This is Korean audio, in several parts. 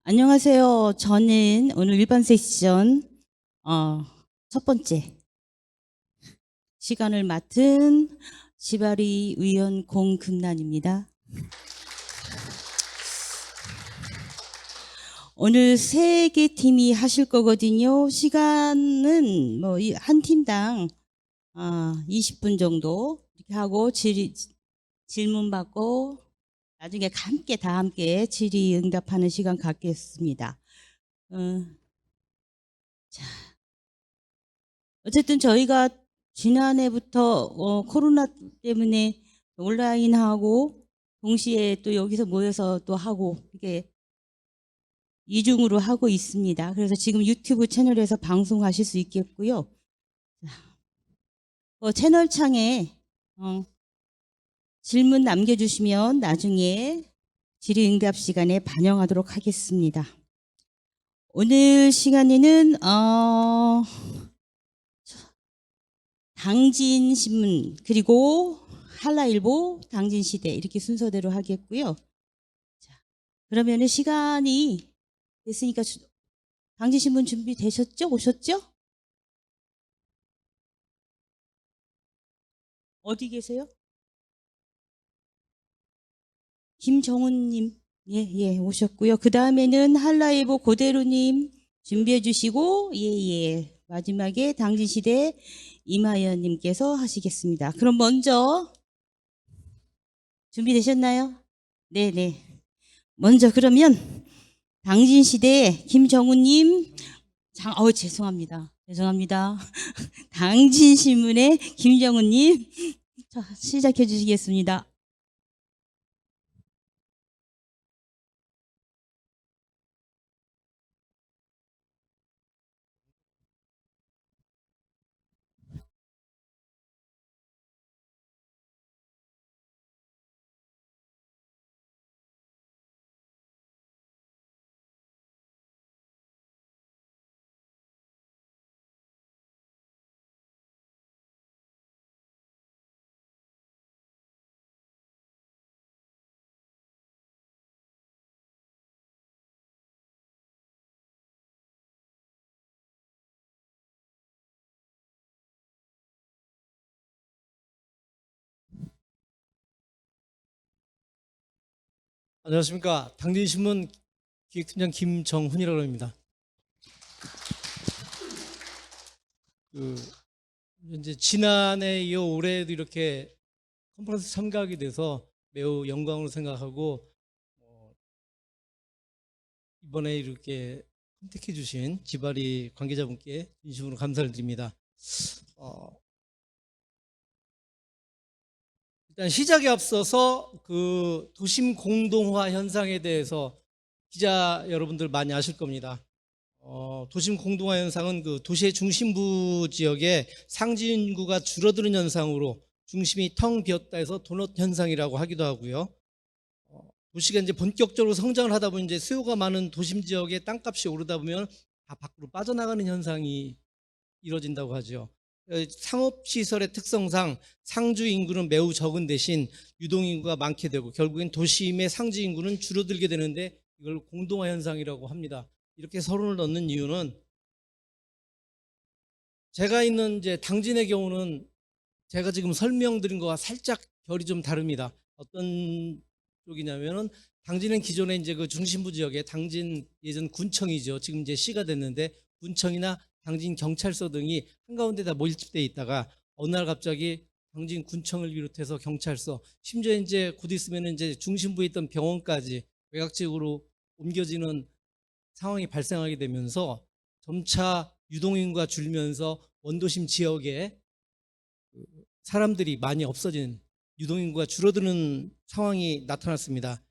안녕하세요. 저는 오늘 일반 세션 어, 첫 번째 시간을 맡은 지바리 의원 공금란입니다. 오늘 세 개 팀이 하실 거거든요. 시간은 뭐 한 팀당 20분 정도 이렇게 하고 질문 받고 나중에 다 함께 질의응답하는 시간 갖겠습니다. 어, 어쨌든 저희가 지난해부터 코로나 때문에 온라인하고 동시에 또 여기서 모여서 또 하고 이게 이중으로 하고 있습니다. 그래서 지금 유튜브 채널에서 방송하실 수 있겠고요. 채널창에 질문 남겨주시면 나중에 질의응답 시간에 반영하도록 하겠습니다. 오늘 시간에는 당진신문 그리고 한라일보 당진시대 이렇게 순서대로 하겠고요. 자, 그러면은 시간이 됐으니까 당진신문 준비되셨죠? 오셨죠? 어디 계세요? 김정훈님 예 오셨고요. 그 다음에는 한라일보 고대로님 준비해 주시고 예 마지막에 당진시대 임하연님께서 하시겠습니다. 그럼 먼저 준비되셨나요? 네네. 먼저 그러면 당진시대 김정우님, 죄송합니다. 당진신문의 김정우님, 시작해 주시겠습니다. 안녕하십니까. 당진신문 기획팀장 김정훈이라고 합니다. 이제 지난해 이어 올해도 이렇게 컨퍼런스 참가하게 돼서 매우 영광으로 생각하고 이번에 이렇게 선택해 주신 지바리 관계자분께 진심으로 감사를 드립니다. 일단 시작에 앞서서 그 도심 공동화 현상에 대해서 기자 여러분들 많이 아실 겁니다. 도심 공동화 현상은 그 도시의 중심부 지역에 상지 인구가 줄어드는 현상으로 중심이 텅 비었다 해서 도넛 현상이라고 하기도 하고요. 도시가 이제 본격적으로 성장을 하다 보니 이제 수요가 많은 도심 지역의 땅값이 오르다 보면 다 밖으로 빠져나가는 현상이 이루어진다고 하죠. 상업시설의 특성상 상주 인구는 매우 적은 대신 유동인구가 많게 되고 결국엔 도심의 상지 인구는 줄어들게 되는데 이걸 공동화 현상이라고 합니다. 이렇게 서론을 넣는 이유는 제가 있는 이제 당진의 경우는 제가 지금 설명드린 거와 살짝 결이 좀 다릅니다. 어떤 쪽이냐면은 당진은 기존에 이제 그 중심부 지역에 당진 예전 군청이죠. 지금 이제 시가 됐는데 군청이나 당진 경찰서 등이 한가운데 다 밀집되어 있다가 어느 날 갑자기 당진 군청을 비롯해서 경찰서 심지어 이제 곧 있으면 이제 중심부에 있던 병원까지 외곽 지역으로 옮겨지는 상황이 발생하게 되면서 점차 유동인구가 줄면서 원도심 지역에 사람들이 많이 없어지는 유동인구가 줄어드는 상황이 나타났습니다.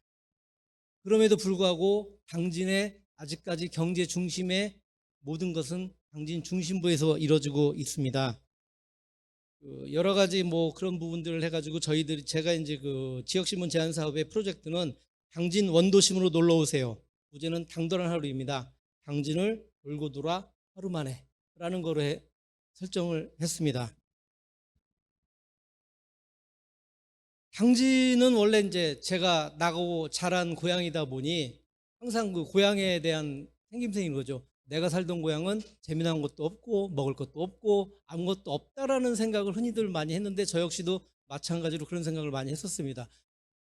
그럼에도 불구하고 당진의 아직까지 경제 중심의 모든 것은 당진 중심부에서 이루어지고 있습니다. 여러 가지 뭐 그런 부분들을 해가지고 제가 이제 그 지역신문 제안 사업의 프로젝트는 당진 원도심으로 놀러 오세요. 부제는 당돌한 하루입니다. 당진을 돌고 돌아 하루 만에 라는 거로 설정을 했습니다. 당진은 원래 이제 제가 나고 자란 고향이다 보니 항상 그 고향에 대한 생김새인 거죠. 내가 살던 고향은 재미난 것도 없고 먹을 것도 없고 아무것도 없다라는 생각을 흔히들 많이 했는데 저 역시도 마찬가지로 그런 생각을 많이 했었습니다.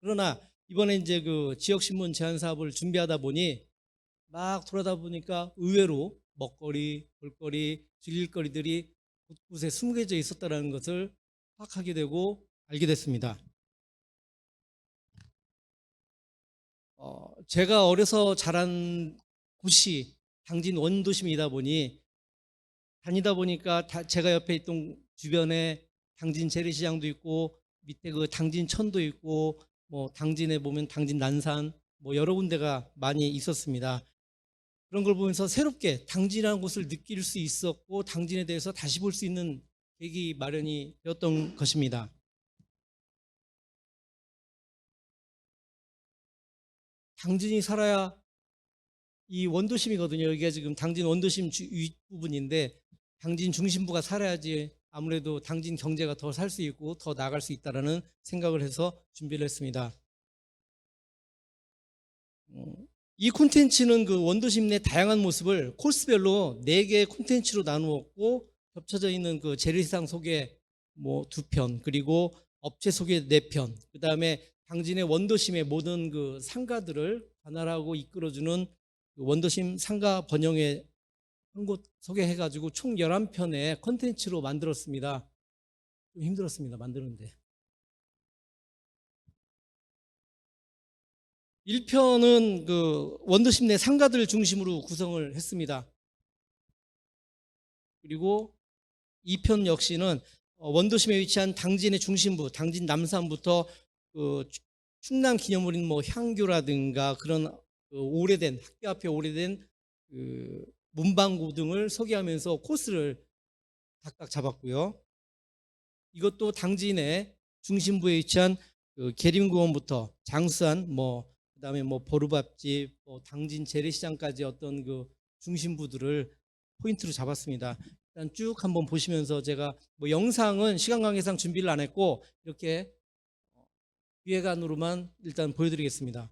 그러나 이번에 이제 그 지역신문 제안 사업을 준비하다 보니 막 돌아다 보니까 의외로 먹거리, 볼거리, 즐길 거리들이 곳곳에 숨겨져 있었다는 것을 파악하게 되고 알게 됐습니다. 제가 어려서 자란 곳이 당진 원도심이다 보니 다니다 보니까 제가 옆에 있던 주변에 당진 재래시장도 있고 밑에 그 당진천도 있고 뭐 당진에 보면 당진 난산 뭐 여러 군데가 많이 있었습니다. 그런 걸 보면서 새롭게 당진이라는 곳을 느낄 수 있었고 당진에 대해서 다시 볼 수 있는 계기 마련이 되었던 것입니다. 당진이 살아야 이 원도심이거든요. 여기가 지금 당진 원도심 윗부분인데 당진 중심부가 살아야지 아무래도 당진 경제가 더 살 수 있고 더 나아갈 수 있다라는 생각을 해서 준비를 했습니다. 이 콘텐츠는 그 원도심 내 다양한 모습을 코스별로 4개의 콘텐츠로 나누었고 겹쳐져 있는 그 재래시장 소개 뭐 2편 그리고 업체 소개 4편 그다음에 당진의 원도심의 모든 그 상가들을 관할하고 이끌어주는 그 원도심 상가 번영회 한 곳 소개해가지고 총 11편의 콘텐츠로 만들었습니다. 좀 힘들었습니다. 만드는데. 1편은 그 원도심 내 상가들 중심으로 구성을 했습니다. 그리고 2편 역시는 원도심에 위치한 당진의 중심부, 당진 남산부터 그 충남 기념물인 뭐 향교라든가 그런 그 오래된 학교 앞에 오래된 그 문방구 등을 소개하면서 코스를 각각 잡았고요. 이것도 당진의 중심부에 위치한 그 계림공원부터 장수한 뭐 그다음에 뭐 보루밥집, 뭐 당진 재래시장까지 어떤 그 중심부들을 포인트로 잡았습니다. 일단 쭉 한번 보시면서 제가 뭐 영상은 시간 관계상 준비를 안 했고 이렇게 기획안으로만 일단 보여드리겠습니다.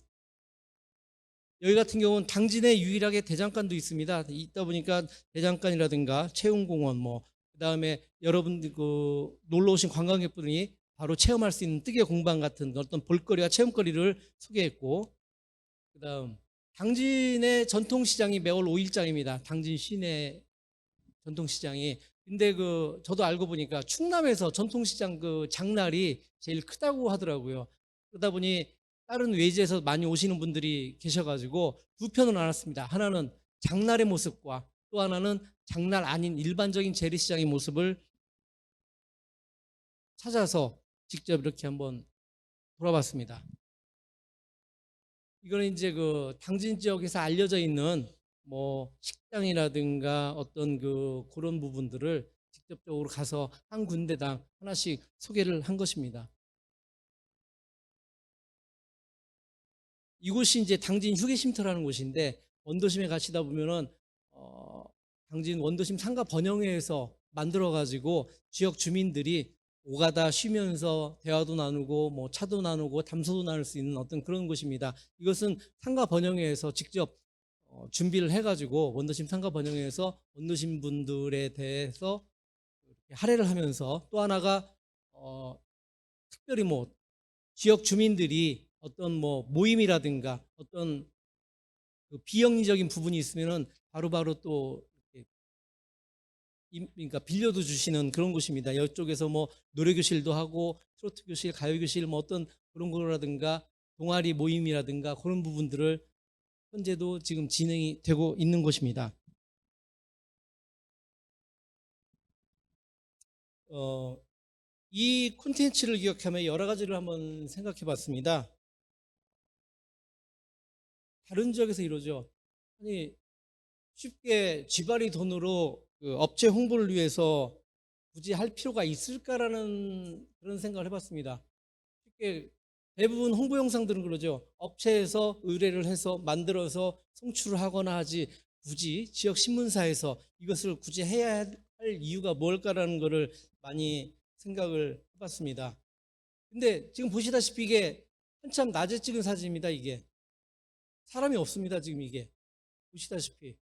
여기 같은 경우는 당진에 유일하게 대장간도 있습니다. 있다 보니까 대장간이라든가 채운공원 뭐 그다음에 여러분들 그 놀러 오신 관광객분이 바로 체험할 수 있는 뜨개 공방 같은 어떤 볼거리와 체험거리를 소개했고 그다음 당진의 전통시장이 매월 5일장입니다. 당진 시내 전통시장이 근데 그 저도 알고 보니까 충남에서 전통시장 그 장날이 제일 크다고 하더라고요. 그러다 보니 다른 외지에서 많이 오시는 분들이 계셔가지고 2편을 나눴습니다. 하나는 장날의 모습과 또 하나는 장날 아닌 일반적인 재래시장의 모습을 찾아서 직접 이렇게 한번 돌아봤습니다. 이거는 이제 그 당진 지역에서 알려져 있는 뭐 식당이라든가 어떤 그 그런 부분들을 직접적으로 가서 한 군데당 하나씩 소개를 한 것입니다. 이곳이 이제 당진 휴게쉼터라는 곳인데 원도심에 가시다 보면은 당진 원도심 상가 번영회에서 만들어 가지고 지역 주민들이 오가다 쉬면서 대화도 나누고 뭐 차도 나누고 담소도 나눌 수 있는 어떤 그런 곳입니다. 이것은 상가 번영회에서 직접 준비를 해가지고 원도심 상가 번영회에서 원도심 분들에 대해서 할애를 하면서 또 하나가 특별히 뭐 지역 주민들이 어떤 뭐 모임이라든가 어떤 그 비영리적인 부분이 있으면은 바로바로 또 그러니까 빌려도 주시는 그런 곳입니다. 이쪽에서 뭐 노래 교실도 하고 트로트 교실, 가요 교실 뭐 어떤 그런 거라든가 동아리 모임이라든가 그런 부분들을 현재도 지금 진행이 되고 있는 곳입니다. 이 콘텐츠를 기억하며 여러 가지를 한번 생각해 봤습니다. 다른 지역에서 이러죠. 아니 쉽게 쥐바리 돈으로 그 업체 홍보를 위해서 굳이 할 필요가 있을까라는 그런 생각을 해봤습니다. 쉽게 대부분 홍보 영상들은 그러죠. 업체에서 의뢰를 해서 만들어서 송출을 하거나 하지 굳이 지역 신문사에서 이것을 굳이 해야 할 이유가 뭘까라는 것을 많이 생각을 해봤습니다. 근데 지금 보시다시피 이게 한참 낮에 찍은 사진입니다. 이게 사람이 없습니다. 지금 이게 보시다시피.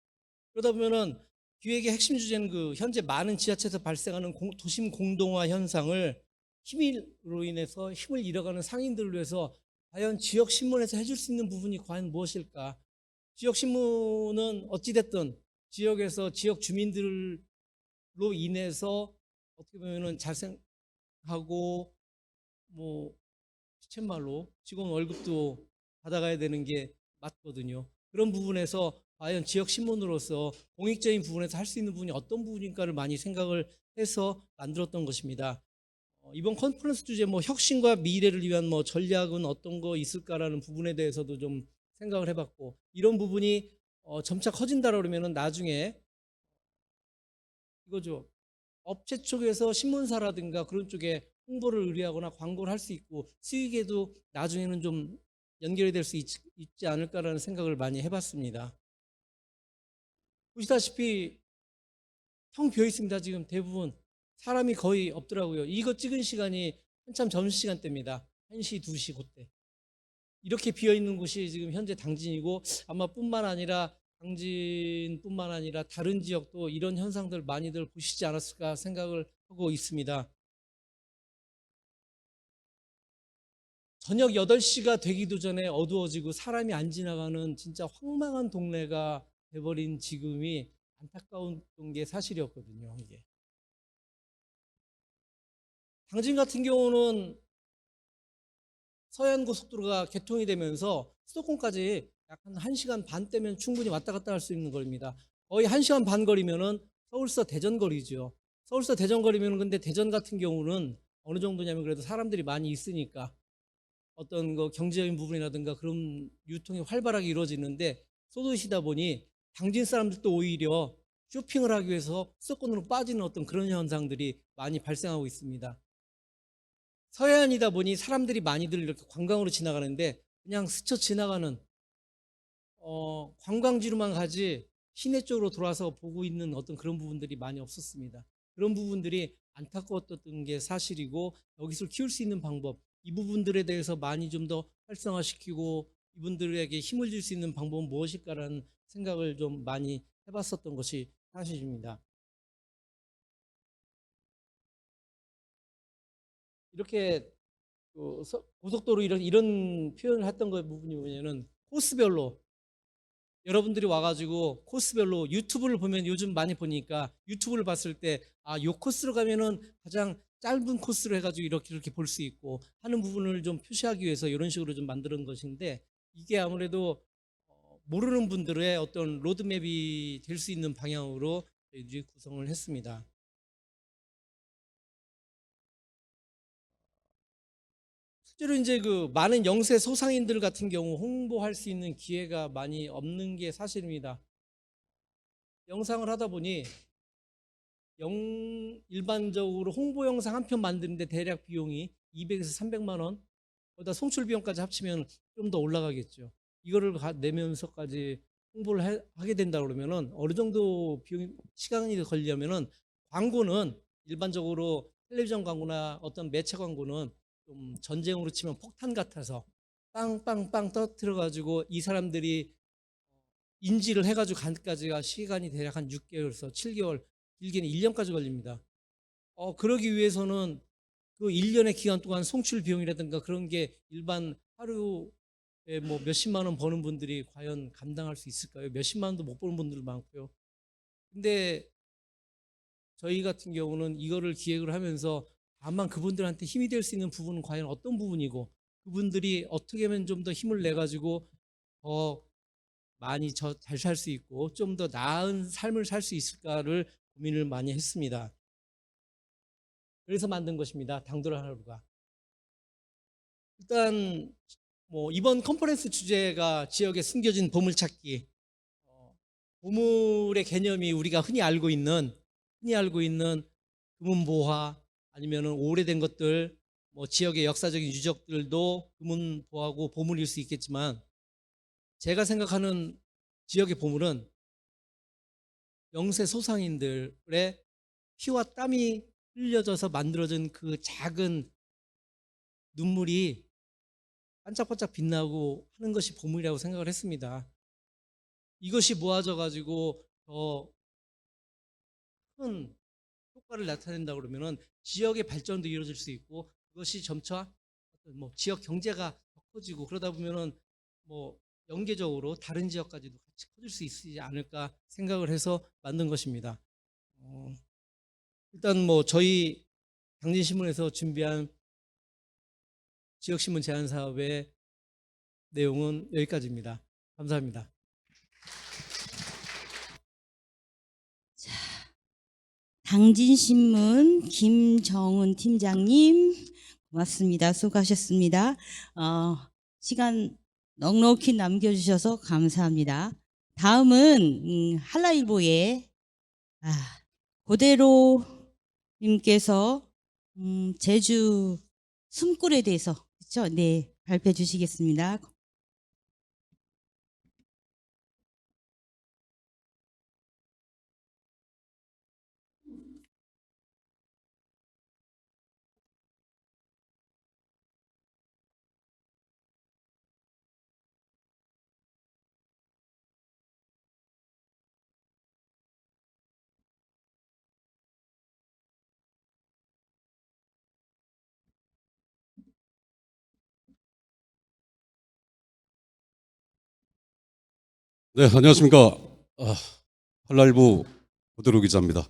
그러다 보면은 기획의 핵심 주제는 그 현재 많은 지자체에서 발생하는 도심 공동화 현상을 힘으로 인해서 힘을 잃어가는 상인들을 위해서 과연 지역 신문에서 해줄 수 있는 부분이 과연 무엇일까? 지역 신문은 어찌됐든 지역에서 지역 주민들로 인해서 어떻게 보면은 자생하고 뭐 시쳇말로 직원 월급도 받아가야 되는 게 맞거든요. 그런 부분에서 과연 지역 신문으로서 공익적인 부분에서 할 수 있는 부분이 어떤 부분인가를 많이 생각을 해서 만들었던 것입니다. 이번 컨퍼런스 주제 뭐 혁신과 미래를 위한 뭐 전략은 어떤 거 있을까라는 부분에 대해서도 좀 생각을 해봤고, 이런 부분이 점차 커진다 그러면은 나중에 이거죠. 업체 쪽에서 신문사라든가 그런 쪽에 홍보를 의뢰하거나 광고를 할 수 있고 수익에도 나중에는 좀 연결이 될 수 있지 않을까라는 생각을 많이 해봤습니다. 보시다시피 텅 비어 있습니다. 지금 대부분 사람이 거의 없더라고요. 이거 찍은 시간이 한참 점심시간대입니다. 1시, 2시 그때. 이렇게 비어 있는 곳이 지금 현재 당진이고, 아마 당진뿐만 아니라 다른 지역도 이런 현상들 많이들 보시지 않았을까 생각을 하고 있습니다. 저녁 8시가 되기도 전에 어두워지고 사람이 안 지나가는 진짜 황망한 동네가 돼버린 지금이 안타까운 게 사실이었거든요. 이게. 당진 같은 경우는 서해안고속도로가 개통이 되면서 수도권까지 약 한 1시간 반 때면 충분히 왔다 갔다 할 수 있는 거리입니다. 거의 1시간 반 거리면은 서울서 대전 거리죠. 서울서 대전 거리면은, 근데 대전 같은 경우는 어느 정도냐면 그래도 사람들이 많이 있으니까 어떤 거 경제적인 부분이라든가 그런 유통이 활발하게 이루어지는데, 소도시다 보니 당진 사람들도 오히려 쇼핑을 하기 위해서 수도권으로 빠지는 어떤 그런 현상들이 많이 발생하고 있습니다. 서해안이다 보니 사람들이 많이들 이렇게 관광으로 지나가는데 그냥 스쳐 지나가는 관광지로만 가지 시내 쪽으로 돌아서 보고 있는 어떤 그런 부분들이 많이 없었습니다. 그런 부분들이 안타까웠던 게 사실이고, 여기서 키울 수 있는 방법, 이 부분들에 대해서 많이 좀 더 활성화시키고 이분들에게 힘을 줄 수 있는 방법은 무엇일까라는 생각을 좀 많이 해봤었던 것이 사실입니다. 이렇게 고속도로 이런 표현을 했던 거 부분이 뭐냐면, 코스별로 여러분들이 와가지고 코스별로 유튜브를 보면, 요즘 많이 보니까 유튜브를 봤을 때 요 코스로 가면은 가장 짧은 코스로 해가지고 이렇게 볼 수 있고 하는 부분을 좀 표시하기 위해서 이런 식으로 좀 만드는 것인데, 이게 아무래도 모르는 분들의 어떤 로드맵이 될 수 있는 방향으로 저희들이 구성을 했습니다. 실제로 이제 그 많은 영세 소상인들 같은 경우 홍보할 수 있는 기회가 많이 없는 게 사실입니다. 영상을 하다 보니 일반적으로 홍보 영상 한 편 만드는데 대략 비용이 200에서 300만 원, 거기다 송출 비용까지 합치면 좀 더 올라가겠죠. 이거를 내면서까지 홍보를 하게 된다 그러면은 어느 정도 시간이 걸리려면은, 광고는 일반적으로 텔레비전 광고나 어떤 매체 광고는 좀 전쟁으로 치면 폭탄 같아서 빵빵빵 터뜨려 가지고 이 사람들이 인지를 해가지고 간까지가 시간이 대략 한 6개월에서 7개월, 길게는 1년까지 걸립니다. 그러기 위해서는 그 1년의 기간 동안 송출 비용이라든가 그런 게 일반 하루에 뭐 몇십만 원 버는 분들이 과연 감당할 수 있을까요? 몇십만 원도 못 버는 분들 많고요. 근데 저희 같은 경우는 이거를 기획을 하면서 다만 그분들한테 힘이 될 수 있는 부분은 과연 어떤 부분이고, 그분들이 어떻게 하면 좀 더 힘을 내 가지고 더 많이 잘 살 수 있고 좀 더 나은 삶을 살 수 있을까를 고민을 많이 했습니다. 그래서 만든 것입니다. 당돌한 하루가. 일단 뭐 이번 컨퍼런스 주제가 지역의 숨겨진 보물찾기. 보물의 개념이 우리가 흔히 알고 있는 금은보화, 아니면은 오래된 것들, 뭐 지역의 역사적인 유적들도 금은보화고 보물일 수 있겠지만, 제가 생각하는 지역의 보물은 영세 소상인들의 피와 땀이 흘려져서 만들어진 그 작은 눈물이 반짝반짝 빛나고 하는 것이 보물이라고 생각을 했습니다. 이것이 모아져 가지고 더 큰 효과를 나타낸다 그러면은 지역의 발전도 이루어질 수 있고, 그것이 점차 어떤 뭐 지역 경제가 더 커지고, 그러다 보면은 뭐 연계적으로 다른 지역까지도 같이 커질 수 있지 않을까 생각을 해서 만든 것입니다. 일단 뭐 저희 당진신문에서 준비한 지역신문 제안 사업의 내용은 여기까지입니다. 감사합니다. 당진신문 김정은 팀장님, 고맙습니다. 수고하셨습니다. 시간 넉넉히 남겨주셔서 감사합니다. 다음은 한라일보의 고대로 님께서 제주 숨골에 대해서, 그렇죠? 네, 발표해 주시겠습니다. 네, 안녕하십니까. 한라일보 고대로 기자입니다.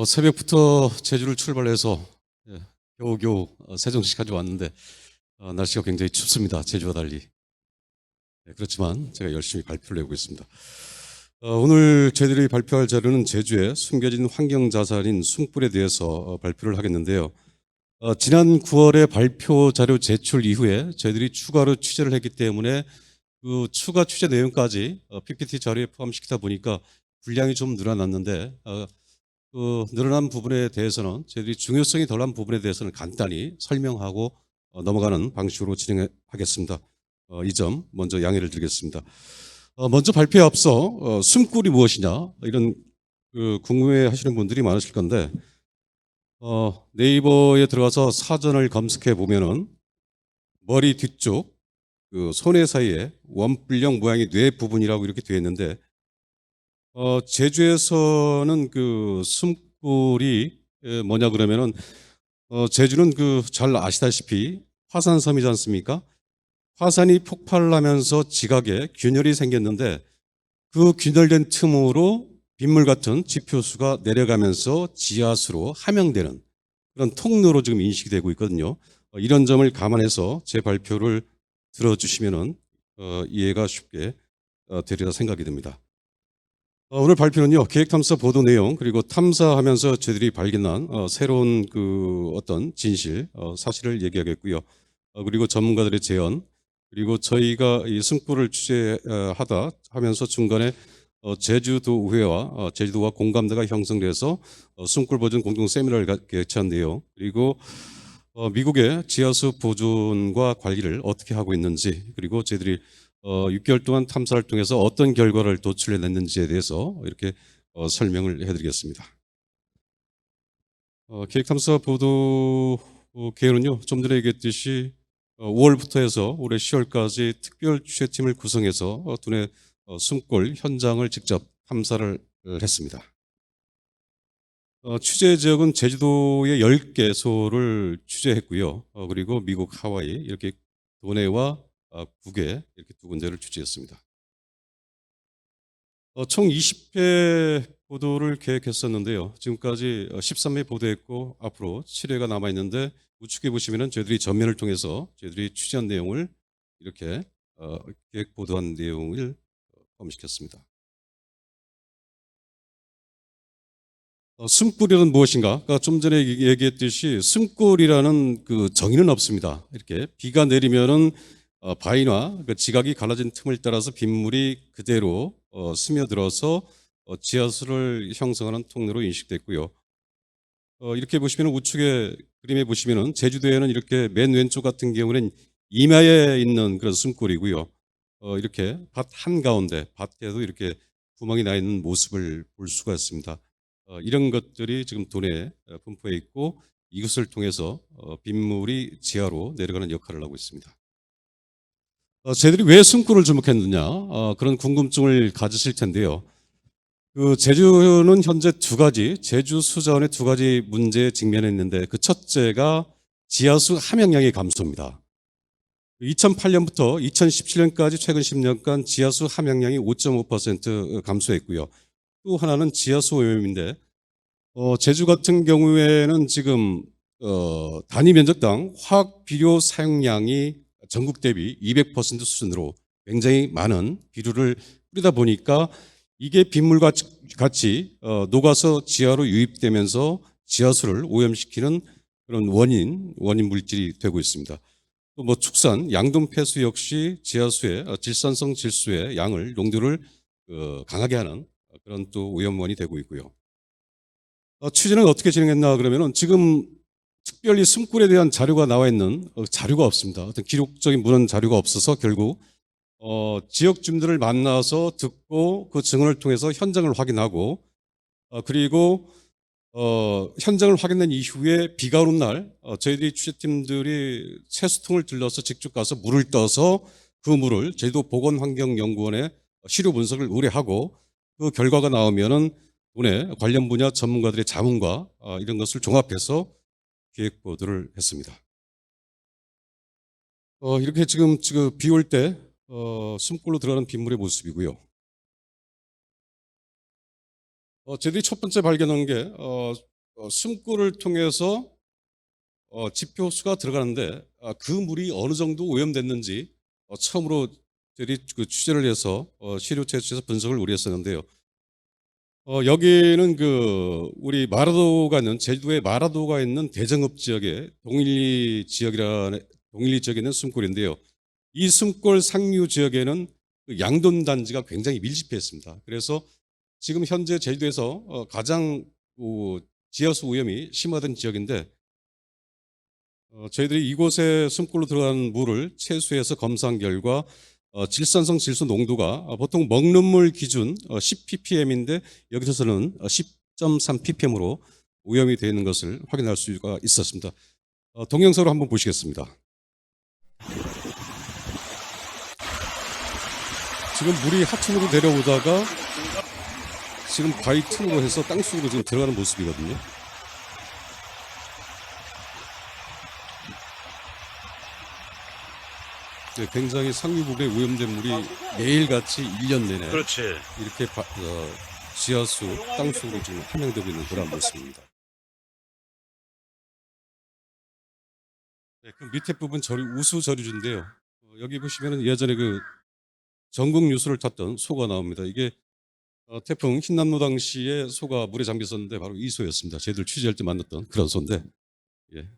새벽부터 제주를 출발해서 겨우겨우 세종시까지 왔는데 날씨가 굉장히 춥습니다. 제주와 달리. 그렇지만 제가 열심히 발표를 해보겠습니다. 오늘 저희들이 발표할 자료는 제주의 숨겨진 환경자산인 숭불에 대해서 발표를 하겠는데요. 지난 9월에 발표 자료 제출 이후에 저희들이 추가로 취재를 했기 때문에 그 추가 취재 내용까지 PPT 자료에 포함시키다 보니까 분량이 좀 늘어났는데 그 늘어난 부분에 대해서는 저희들이 중요성이 덜한 부분에 대해서는 간단히 설명하고 넘어가는 방식으로 진행하겠습니다. 이 점 먼저 양해를 드리겠습니다. 먼저 발표에 앞서 숨꿀이 무엇이냐 이런 궁금해 하시는 분들이 많으실 건데 네이버에 들어가서 사전을 검색해 보면은 머리 뒤쪽 그 손의 사이에 원뿔형 모양의 뇌 부분이라고 이렇게 되어 있는데 제주에서는 그 숨꿀이 뭐냐 그러면은 제주는 그 잘 아시다시피 화산섬이지 않습니까? 화산이 폭발하면서 지각에 균열이 생겼는데 그 균열된 틈으로 빗물 같은 지표수가 내려가면서 지하수로 함양되는 그런 통로로 지금 인식이 되고 있거든요. 이런 점을 감안해서 제 발표를 들어주시면은 이해가 쉽게 되리라 생각이 듭니다. 오늘 발표는요, 계획탐사 보도 내용, 그리고 탐사하면서 저희들이 발견한 새로운 그 어떤 진실, 사실을 얘기하겠고요. 그리고 전문가들의 제언, 그리고 저희가 이 승부를 취재하다 하면서 중간에 제주도 의회와 제주도와 공감대가 형성돼서 숨골 보존 공동 세미나를 개최한 내용, 그리고 미국의 지하수 보존과 관리를 어떻게 하고 있는지, 그리고 저희들이 6개월 동안 탐사를 통해서 어떤 결과를 도출해냈는지에 대해서 이렇게 설명을 해드리겠습니다. 계획탐사 보도 계획은요, 좀 전에 얘기했듯이 5월부터 해서 올해 10월까지 특별 취재팀을 구성해서 두뇌 숨골 현장을 직접 탐사를 했습니다. 취재 지역은 제주도의 10개소를 취재했고요. 그리고 미국 하와이 이렇게 도내와 국외 이렇게 두 군데를 취재했습니다. 총 20회 보도를 계획했었는데요. 지금까지 13회 보도했고 앞으로 7회가 남아있는데 우측에 보시면 저희들이 전면을 통해서 저희들이 취재한 내용을 이렇게 계획 보도한 내용을 포함시켰습니다. 숨꿀이란 무엇인가? 아까 좀 전에 얘기했듯이 숨꿀이라는 그 정의는 없습니다. 이렇게 비가 내리면은 바위나 그 지각이 갈라진 틈을 따라서 빗물이 그대로 스며들어서 지하수를 형성하는 통로로 인식됐고요. 이렇게 보시면 우측에 그림에 보시면은 제주도에는 이렇게 맨 왼쪽 같은 경우는 이마에 있는 그런 숨골이고요. 이렇게 밭 한가운데 밭에도 이렇게 구멍이 나 있는 모습을 볼 수가 있습니다. 이런 것들이 지금 도내에 분포해 있고 이것을 통해서 빗물이 지하로 내려가는 역할을 하고 있습니다. 저희들이 왜 숨골을 주목했느냐 그런 궁금증을 가지실 텐데요. 그 제주는 현재 두 가지 제주 수자원의 두 가지 문제에 직면해 있는데 그 첫째가 지하수 함양량의 감소입니다. 2008년부터 2017년까지 최근 10년간 지하수 함양량이 5.5% 감소했고요. 또 하나는 지하수 오염인데 제주 같은 경우에는 지금 단위 면적당 화학 비료 사용량이 전국 대비 200% 수준으로 굉장히 많은 비료를 뿌리다 보니까 이게 빗물과 같이 녹아서 지하로 유입되면서 지하수를 오염시키는 그런 원인 물질이 되고 있습니다. 또 뭐 축산, 양돈 폐수 역시 지하수의 질산성 질소의 양을 농도를 강하게 하는 그런 또 오염원이 되고 있고요. 취재는 어떻게 진행했나 그러면은 지금 특별히 숨골에 대한 자료가 나와 있는 자료가 없습니다. 어떤 기록적인 문헌 자료가 없어서 결국 지역 주민들을 만나서 듣고 그 증언을 통해서 현장을 확인하고 그리고 현장을 확인한 이후에 비가 오는 날 저희들이 취재팀들이 채수통을 들러서 직접 가서 물을 떠서 그 물을 제주도 보건환경연구원에 시료 분석을 의뢰하고 그 결과가 나오면은 도내 관련 분야 전문가들의 자문과 이런 것을 종합해서 기획 보도를 했습니다. 이렇게 지금 비 올 때 숨골로 들어가는 빗물의 모습이고요. 저희들이 첫 번째 발견한 게 숨골을 통해서 지표수가 들어가는데 그 물이 어느 정도 오염됐는지 처음으로 저희들이 그 취재를 해서 시료 채취해서 분석을 우리했었는데요. 여기는 그 우리 마라도가 있는 제주도에 마라도가 있는 대정읍 지역에 동일리 지역에 있는 숨골인데요. 이 숨골 상류 지역에는 그 양돈 단지가 굉장히 밀집해 있습니다. 그래서 지금 현재 제주도에서 가장 지하수 오염이 심화된 지역인데 저희들이 이곳에 숨골로 들어가는 물을 채수해서 검사한 결과 질산성 질소 농도가 보통 먹는 물 기준 10ppm인데 여기서는 10.3ppm으로 오염이 되어 있는 것을 확인할 수가 있었습니다. 동영상으로 한번 보시겠습니다. 지금 물이 하천으로 내려오다가 지금 바위 틈으로 해서 땅속으로 지금 들어가는 모습이거든요. 네, 굉장히 상류 부분에 오염된 물이 매일같이 1년 내내 그렇지. 이렇게 지하수 땅속으로 지금 함양되고 있는 그런 모습입니다. 네, 그 밑에 부분 우수 저류주인데요. 여기 보시면은 예전에 그 전국 뉴스를 탔던 소가 나옵니다. 이게 태풍 흰남노 당시에 소가 물에 잠겨 있었는데 바로 이 소였습니다. 저희들 취재할 때 만났던 그런 소인데. 예.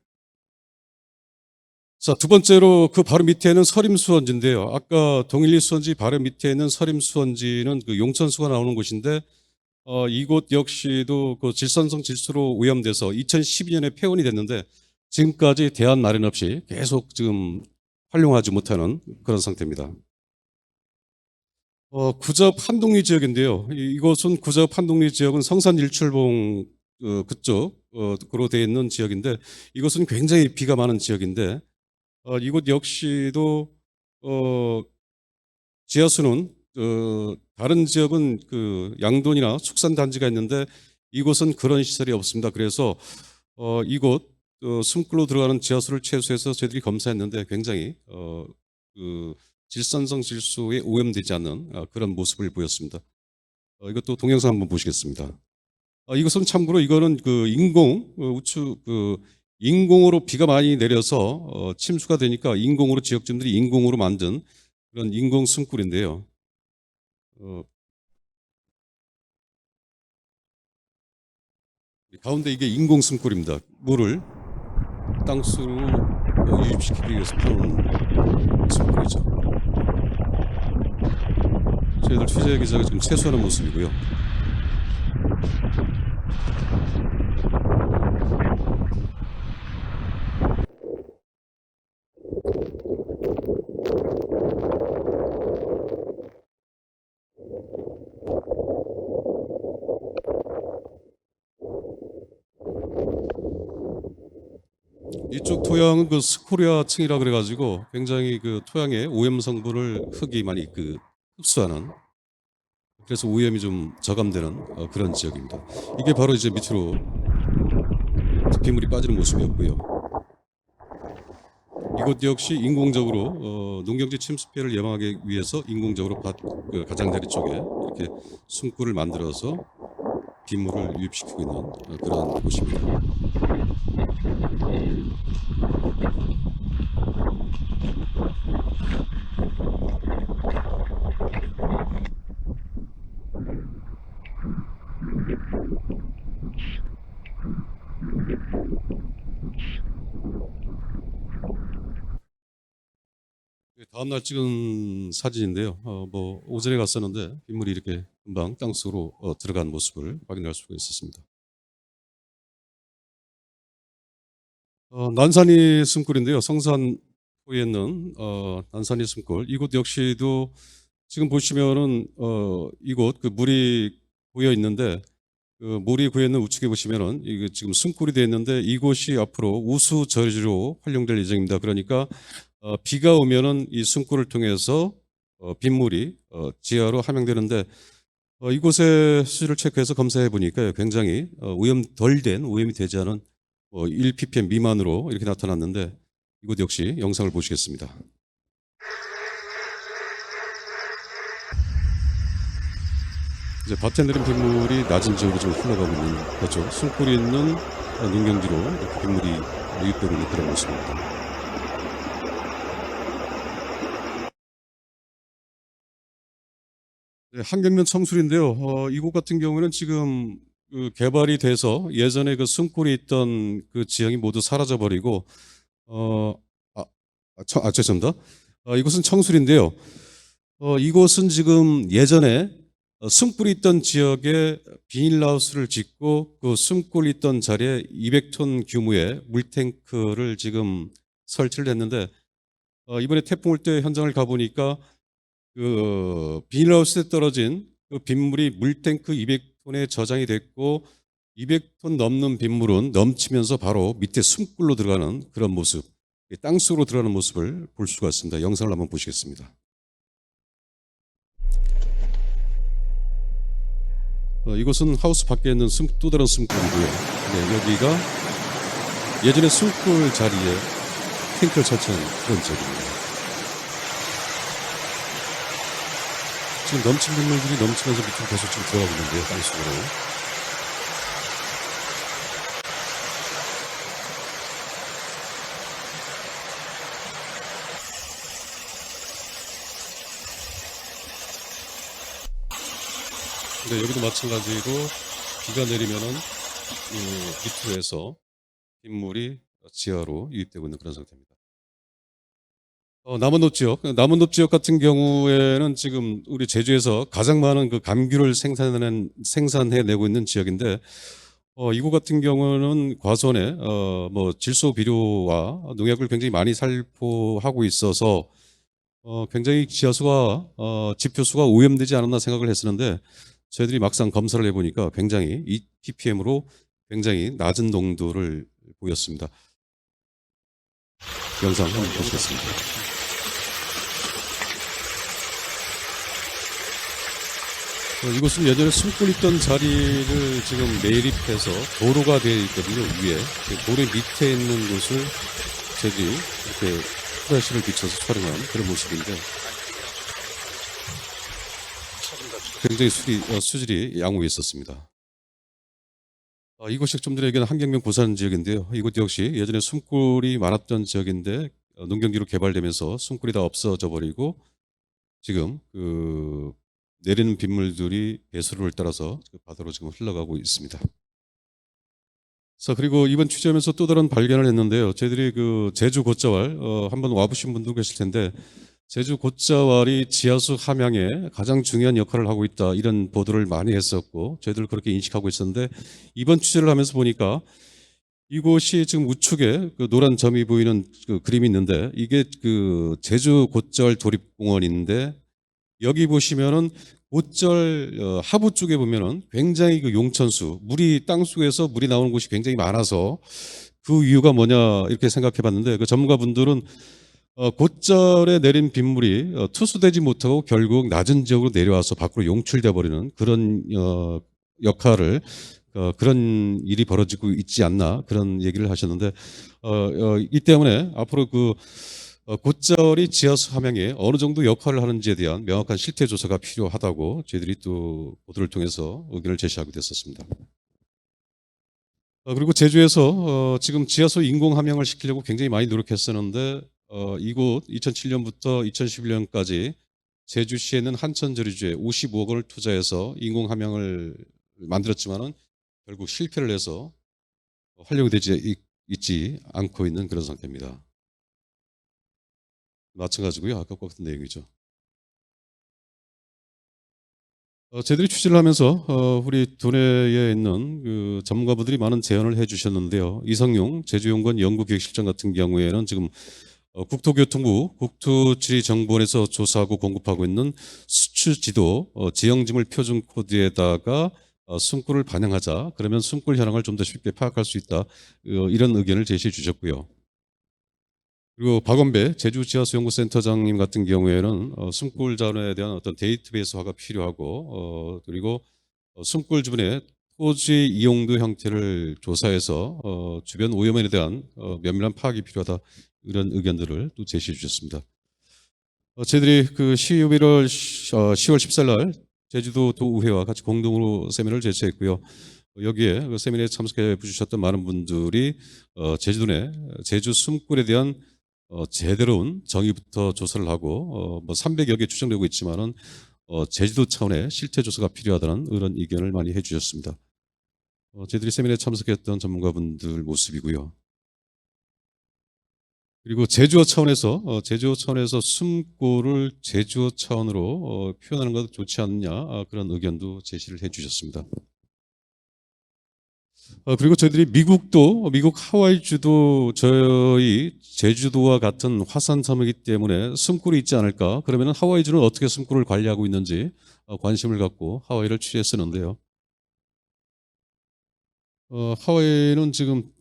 자, 두 번째로 그 바로 밑에는 서림수원지인데요. 아까 동일리 수원지 바로 밑에 있는 서림수원지는 그 용천수가 나오는 곳인데 이곳 역시도 그 질산성 질소로 오염돼서 2012년에 폐원이 됐는데 지금까지 대안 마련 없이 계속 지금 활용하지 못하는 그런 상태입니다. 구좌읍 한동리 지역인데요. 이곳은 구좌읍 한동리 지역은 성산 일출봉 그쪽으로 되어 있는 지역인데 이곳은 굉장히 비가 많은 지역인데 이곳 역시도 지하수는 다른 지역은 그 양돈이나 축산 단지가 있는데 이곳은 그런 시설이 없습니다. 그래서 이곳 숨골로 들어가는 지하수를 채수해서 저희들이 검사했는데 굉장히 그 질산성 질소에 오염되지 않는 그런 모습을 보였습니다. 이것도 동영상 한번 보시겠습니다. 이것은 참고로 이거는 그 인공으로 비가 많이 내려서 침수가 되니까 인공으로 지역 주민들이 인공으로 만든 그런 인공 숨골인데요. 가운데 이게 인공 숨골입니다. 물을 땅속으로 유입시키기 위해서 파는 숨골이죠. 저희들 취재 기자가 지금 채수하는 모습이고요. 이쪽 토양은 그 스코리아층이라 그래가지고 굉장히 그 토양의 오염 성분을 흙이 많이 그 흡수하는, 그래서 오염이 좀 저감되는 그런 지역입니다. 이게 바로 이제 밑으로 빗물이 빠지는 모습이었고요. 이곳 역시 인공적으로 농경지 침수 피해를 예방하기 위해서 인공적으로 그 가장자리 쪽에 이렇게 숨굴을 만들어서 빗물을 유입시키고 있는 그런 곳입니다. 다음날 찍은 사진인데요. 뭐 오전에 갔었는데 빗물이 이렇게 금방 땅속으로 들어간 모습을 확인할 수가 있었습니다. 난산이 숨굴인데요. 성산호에 있는 난산이 숨굴. 이곳 역시도 지금 보시면은 이곳 그 물이 고여 있는데 그 물이 고여 있는 우측에 보시면은 이게 지금 숨굴이 되어 있는데 이곳이 앞으로 우수 저지로 활용될 예정입니다. 그러니까 비가 오면은 이 숨굴을 통해서 빗물이 지하로 함양되는데 이곳의 수질을 체크해서 검사해 보니까 굉장히 오염 덜 된, 오염이 되지 않은 1ppm 미만으로 이렇게 나타났는데 이곳 역시 영상을 보시겠습니다. 이제 밭에 내린 빗물이 낮은 지역으로 좀 흘러가고 있는 거죠. 숨굴이 있는 농경지로 이렇게 빗물이 유입되고 있는 그런 모습입니다. 네, 한경면 청술인데요. 이곳 같은 경우는 지금 그 개발이 돼서 예전에 그 숨굴이 있던 그 지형이 모두 사라져버리고 죄송합니다. 이곳은 청술인데요. 이곳은 지금 예전에 숨굴이 있던 지역에 비닐하우스를 짓고 그 숨굴이 있던 자리에 200톤 규모의 물탱크를 지금 설치를 했는데 이번에 태풍 올 때 현장을 가보니까 그 비닐하우스에 떨어진 그 빗물이 물탱크 200톤에 저장이 됐고 200톤 넘는 빗물은 넘치면서 바로 밑에 숨굴로 들어가는 그런 모습, 땅속으로 들어가는 모습을 볼 수가 있습니다. 영상을 한번 보시겠습니다. 이곳은 하우스 밖에 있는 또 다른 숨굴이고요. 네, 여기가 예전에 숨굴 자리에 탱크를 설치한 그런 지역입니다. 지금 넘친 빗물들이 넘치면서 밑으로 계속 지금 들어가고 있는데요, 땅속으로. 네, 여기도 마찬가지로 비가 내리면은 밑으로 해서 빗물이 지하로 유입되고 있는 그런 상태입니다. 남원읍 지역 같은 경우에는 지금 우리 제주에서 가장 많은 그 감귤을 생산해내고 있는 지역인데, 이곳 같은 경우는 과수원에 뭐 질소 비료와 농약을 굉장히 많이 살포하고 있어서 굉장히 지하수가 지표수가 오염되지 않았나 생각을 했었는데 저희들이 막상 검사를 해보니까 굉장히 2ppm으로 굉장히 낮은 농도를 보였습니다. 영상 한번 보시겠습니다. 이곳은 예전에 숨굴 있던 자리를 지금 매립해서 도로가 되어 있거든요. 위에 도로 밑에 있는 곳을 저희들이 이렇게 프레시를 비춰서 촬영한 그런 모습인데 굉장히 수질이 양호해 있었습니다. 이곳이 좀 전에 얘기한 한경면 고산 지역인데요. 이곳 역시 예전에 숨굴이 많았던 지역인데 농경지로 개발되면서 숨굴이 다 없어져 버리고 지금 그 내리는 빗물들이 배수로를 따라서 바다로 지금 흘러가고 있습니다. 자, 그리고 이번 취재하면서 또 다른 발견을 했는데요. 저희들이 그 제주 곶자왈 한번 와보신 분도 계실 텐데 제주 곶자왈이 지하수 함양에 가장 중요한 역할을 하고 있다 이런 보도를 많이 했었고 저희들 그렇게 인식하고 있었는데 이번 취재를 하면서 보니까 이곳이 지금 우측에 그 노란 점이 보이는 그 그림이 있는데 이게 그 제주 곶자왈 도립공원인데 여기 보시면은 곶절 하부 쪽에 보면은 굉장히 그 용천수 물이 땅속에서 물이 나오는 곳이 굉장히 많아서 그 이유가 뭐냐 이렇게 생각해 봤는데 그 전문가분들은 곧절에 내린 빗물이 투수되지 못하고 결국 낮은 지역으로 내려와서 밖으로 용출돼 버리는 그런 역할을 그런 일이 벌어지고 있지 않나 그런 얘기를 하셨는데 이 때문에 앞으로 그 곧절이 지하수 함양에 어느 정도 역할을 하는지에 대한 명확한 실태 조사가 필요하다고 저희들이 또 보도를 통해서 의견을 제시하게 됐었습니다. 그리고 제주에서 지금 지하수 인공 함양을 시키려고 굉장히 많이 노력했었는데 이곳 2007년부터 2011년까지 제주시에는 한천저리주에 55억 원을 투자해서 인공 함양을 만들었지만은 결국 실패를 해서 활용이 되지 있지 않고 있는 그런 상태입니다. 마찬가지고요. 아까 같은 내용이죠. 저희들이 취재를 하면서 우리 도내에 있는 그 전문가분들이 많은 제안을 해주셨는데요. 이성용 제주연구원 연구기획실장 같은 경우에는 지금 국토교통부 국토지리정보원에서 조사하고 공급하고 있는 수출지도 지형지물 표준 코드에다가 숨골을 반영하자. 그러면 숨골 현황을 좀 더 쉽게 파악할 수 있다. 이런 의견을 제시해 주셨고요. 그리고 박원배 제주지하수연구센터장님 같은 경우에는 숨골 자원에 대한 어떤 데이터베이스화가 필요하고 그리고 숨골 주변의 토지 이용도 형태를 조사해서 주변 오염원에 대한 면밀한 파악이 필요하다 이런 의견들을 또 제시해 주셨습니다. 저희들이 그 10월 14일 날 제주도 도의회와 같이 공동으로 세미나를 제시했고요. 여기에 그 세미나에 참석해 주셨던 많은 분들이 제주도 내 제주 숨골에 대한 제대로운 정의부터 조사를 하고 뭐 300여 개 추정되고 있지만은 제주도 차원의 실태 조사가 필요하다는 그런 의견을 많이 해주셨습니다. 저희들이 세미나에 참석했던 전문가분들 모습이고요. 그리고 제주어 차원에서 숨골을 제주어 차원으로 표현하는 것도 좋지 않느냐 그런 의견도 제시를 해주셨습니다. 그리고 저희들이 미국 하와이주도 저희 제주도와 같은 화산섬이기 때문에 숨골이 있지 않을까. 그러면 하와이주는 어떻게 숨골을 관리하고 있는지 관심을 갖고 하와이를 취재했었는데요. 하와이는 지금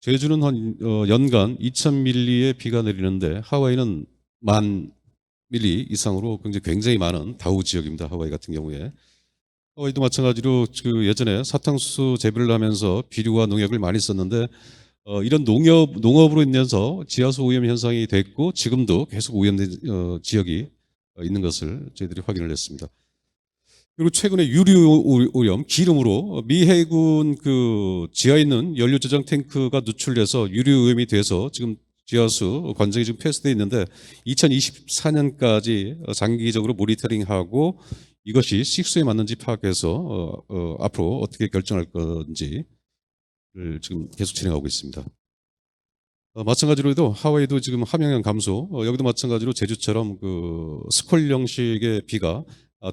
제주는 한 연간 2,000밀리의 비가 내리는데 하와이는 10,000밀리 이상으로 굉장히 많은 다우 지역입니다. 하와이 같은 경우에. 하와이도 마찬가지로 그 예전에 사탕수수 재배를 하면서 비료와 농약을 많이 썼는데 이런 농업으로 인해서 지하수 오염 현상이 됐고 지금도 계속 오염된 지역이 있는 것을 저희들이 확인을 했습니다. 그리고 최근에 유류 오염, 기름으로 미 해군 그 지하에 있는 연료 저장 탱크가 누출돼서 유류 오염이 돼서 지금 지하수 관정이 지금 폐쇄되어 있는데 2024년까지 장기적으로 모니터링하고 이것이 식수에 맞는지 파악해서 앞으로 어떻게 결정할 건지를 지금 계속 진행하고 있습니다. 마찬가지로도 하와이도 지금 함양형 감소, 여기도 마찬가지로 제주처럼 그 스콜 형식의 비가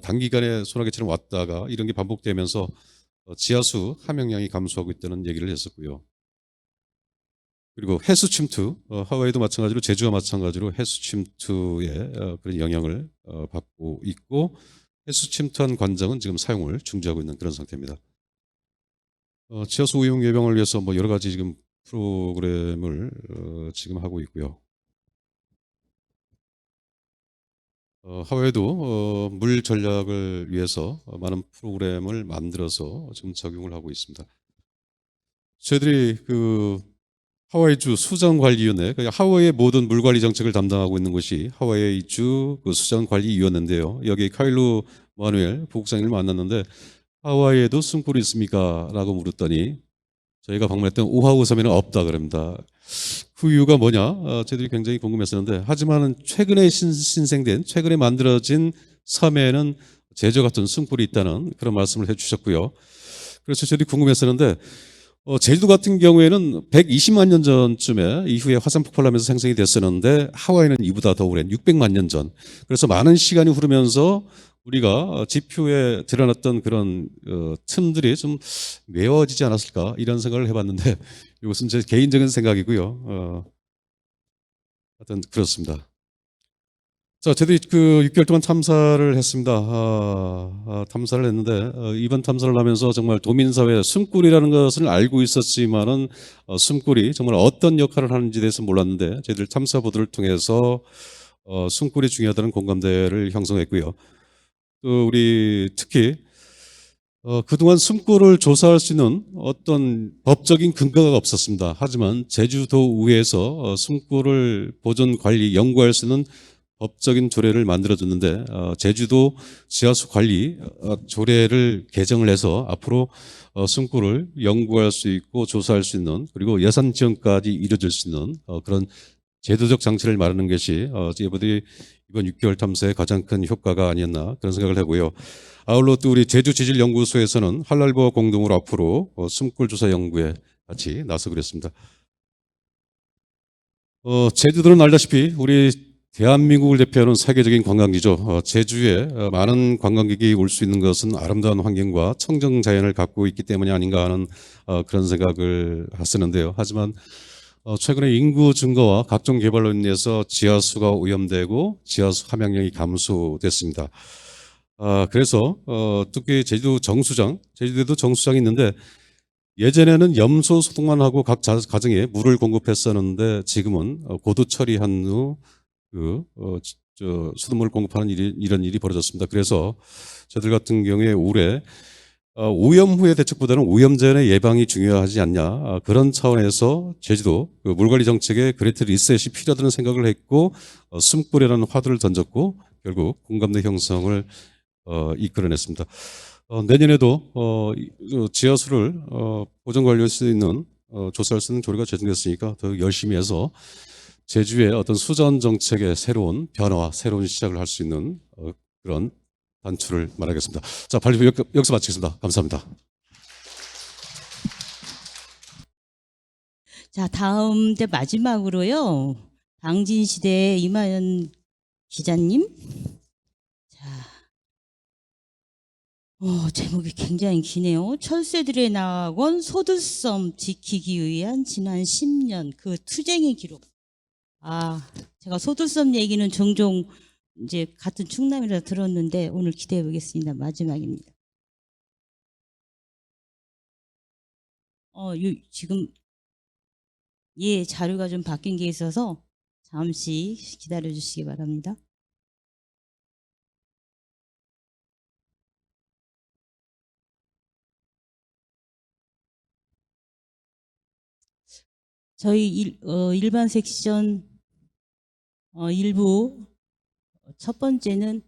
단기간에 소나기처럼 왔다가 이런 게 반복되면서 지하수 함양량이 감소하고 있다는 얘기를 했었고요. 그리고 해수 침투, 하와이도 마찬가지로 제주와 마찬가지로 해수 침투의 그런 영향을 받고 있고 해수 침투한 관정은 지금 사용을 중지하고 있는 그런 상태입니다. 지하수 오염 예방을 위해서 뭐 여러 가지 지금 프로그램을 지금 하고 있고요. 하와이도 물 전략을 위해서 많은 프로그램을 만들어서 지금 적용을 하고 있습니다. 저희들이 그 하와이주 수정관리위원회, 하와이의 모든 물관리 정책을 담당하고 있는 것이 하와이주 그 수정관리위원회인데요. 여기 카일로 마누엘 부국장님을 만났는데 하와이에도 숨골이 있습니까? 라고 물었더니 저희가 방문했던 오하우 섬에는 없다 그럽니다. 그 이유가 뭐냐? 저희들이 굉장히 궁금했었는데 하지만 최근에 신생된 최근에 만들어진 섬에는 제주 같은 숨골이 있다는 그런 말씀을 해주셨고요. 그래서 저희들이 궁금했었는데 제주도 같은 경우에는 120만 년 전쯤에 이후에 화산 폭발하면서 생성이 됐었는데 하와이는 이보다 더 오랜 600만 년 전. 그래서 많은 시간이 흐르면서 우리가 지표에 드러났던 그런 틈들이 좀 메워지지 않았을까 이런 생각을 해봤는데 이것은 제 개인적인 생각이고요. 하여튼 그렇습니다. 자, 저희들이 그 6개월 동안 탐사를 했습니다. 탐사를 했는데 이번 탐사를 하면서 정말 도민사회 숨꿀이라는 것을 알고 있었지만은 숨꿀이 정말 어떤 역할을 하는지 대해서 몰랐는데 저희들 탐사 보도를 통해서 숨꿀이 중요하다는 공감대를 형성했고요. 또 우리 특히 그동안 숨꿀을 조사할 수 있는 어떤 법적인 근거가 없었습니다. 하지만 제주도의회에서 숨꿀을 보존 관리 연구할 수 있는 법적인 조례를 만들어줬는데 제주도 지하수 관리 조례를 개정을 해서 앞으로 숨꿀을 연구할 수 있고 조사할 수 있는 그리고 예산 지원까지 이루어질 수 있는 그런 제도적 장치를 마련하는 것이 저희들이 이번 6개월 탐사의 가장 큰 효과가 아니었나 그런 생각을 하고요. 아울러 또 우리 제주지질연구소에서는 한랄보와 공동으로 앞으로 숨꿀 조사 연구에 같이 나서기로 했습니다. 제주도는 알다시피 우리 대한민국을 대표하는 세계적인 관광지죠. 제주에 많은 관광객이 올 수 있는 것은 아름다운 환경과 청정 자연을 갖고 있기 때문이 아닌가 하는 그런 생각을 했었는데요. 하지만 최근에 인구 증가와 각종 개발로 인해서 지하수가 오염되고 지하수 함양량이 감소됐습니다. 그래서 특히 제주도 정수장, 제주도에도 정수장이 있는데 예전에는 염소 소독만 하고 각 가정에 물을 공급했었는데 지금은 고도 처리한 후 수돗물을 공급하는 이런 일이 벌어졌습니다. 그래서 저들 같은 경우에 올해 오염 후의 대책보다는 오염 전의 예방이 중요하지 않냐 그런 차원에서 제주도 물관리 정책에 그레이트 리셋이 필요하다는 생각을 했고 숨꿀이라는 화두를 던졌고 결국 공감대 형성을 이끌어냈습니다. 내년에도 지하수를 보존 관리할 수 있는 조사할 수 있는 조례가 제정됐으니까 더 열심히 해서 제주의 어떤 수전 정책의 새로운 변화와 새로운 시작을 할 수 있는 그런 단추를 말하겠습니다. 자, 발표 여기서 마치겠습니다. 감사합니다. 자, 다음 때 마지막으로요. 당진시대 이마연 기자님. 자, 제목이 굉장히 기네요. 철새들의 낙원 소들섬 지키기 위한 지난 10년 그 투쟁의 기록. 제가 소들섬 얘기는 종종 이제 같은 충남이라 들었는데 오늘 기대해 보겠습니다. 마지막입니다. 지금 자료가 좀 바뀐 게 있어서 잠시 기다려 주시기 바랍니다. 저희 일반 섹션 일부 첫 번째는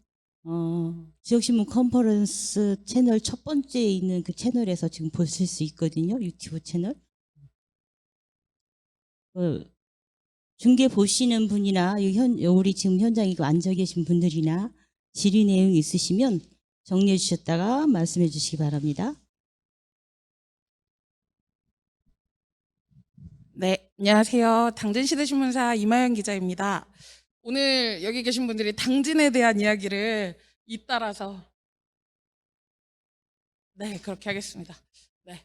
지역신문 컨퍼런스 채널 첫 번째에 있는 그 채널에서 지금 보실 수 있거든요. 유튜브 채널. 중계 보시는 분이나 우리 지금 현장에 앉아 계신 분들이나 질의 내용 있으시면 정리해 주셨다가 말씀해 주시기 바랍니다. 네, 안녕하세요. 당진시대신문사 이마연 기자입니다. 오늘 여기 계신 분들이 당진에 대한 이야기를 잇따라서 네, 그렇게 하겠습니다. 네,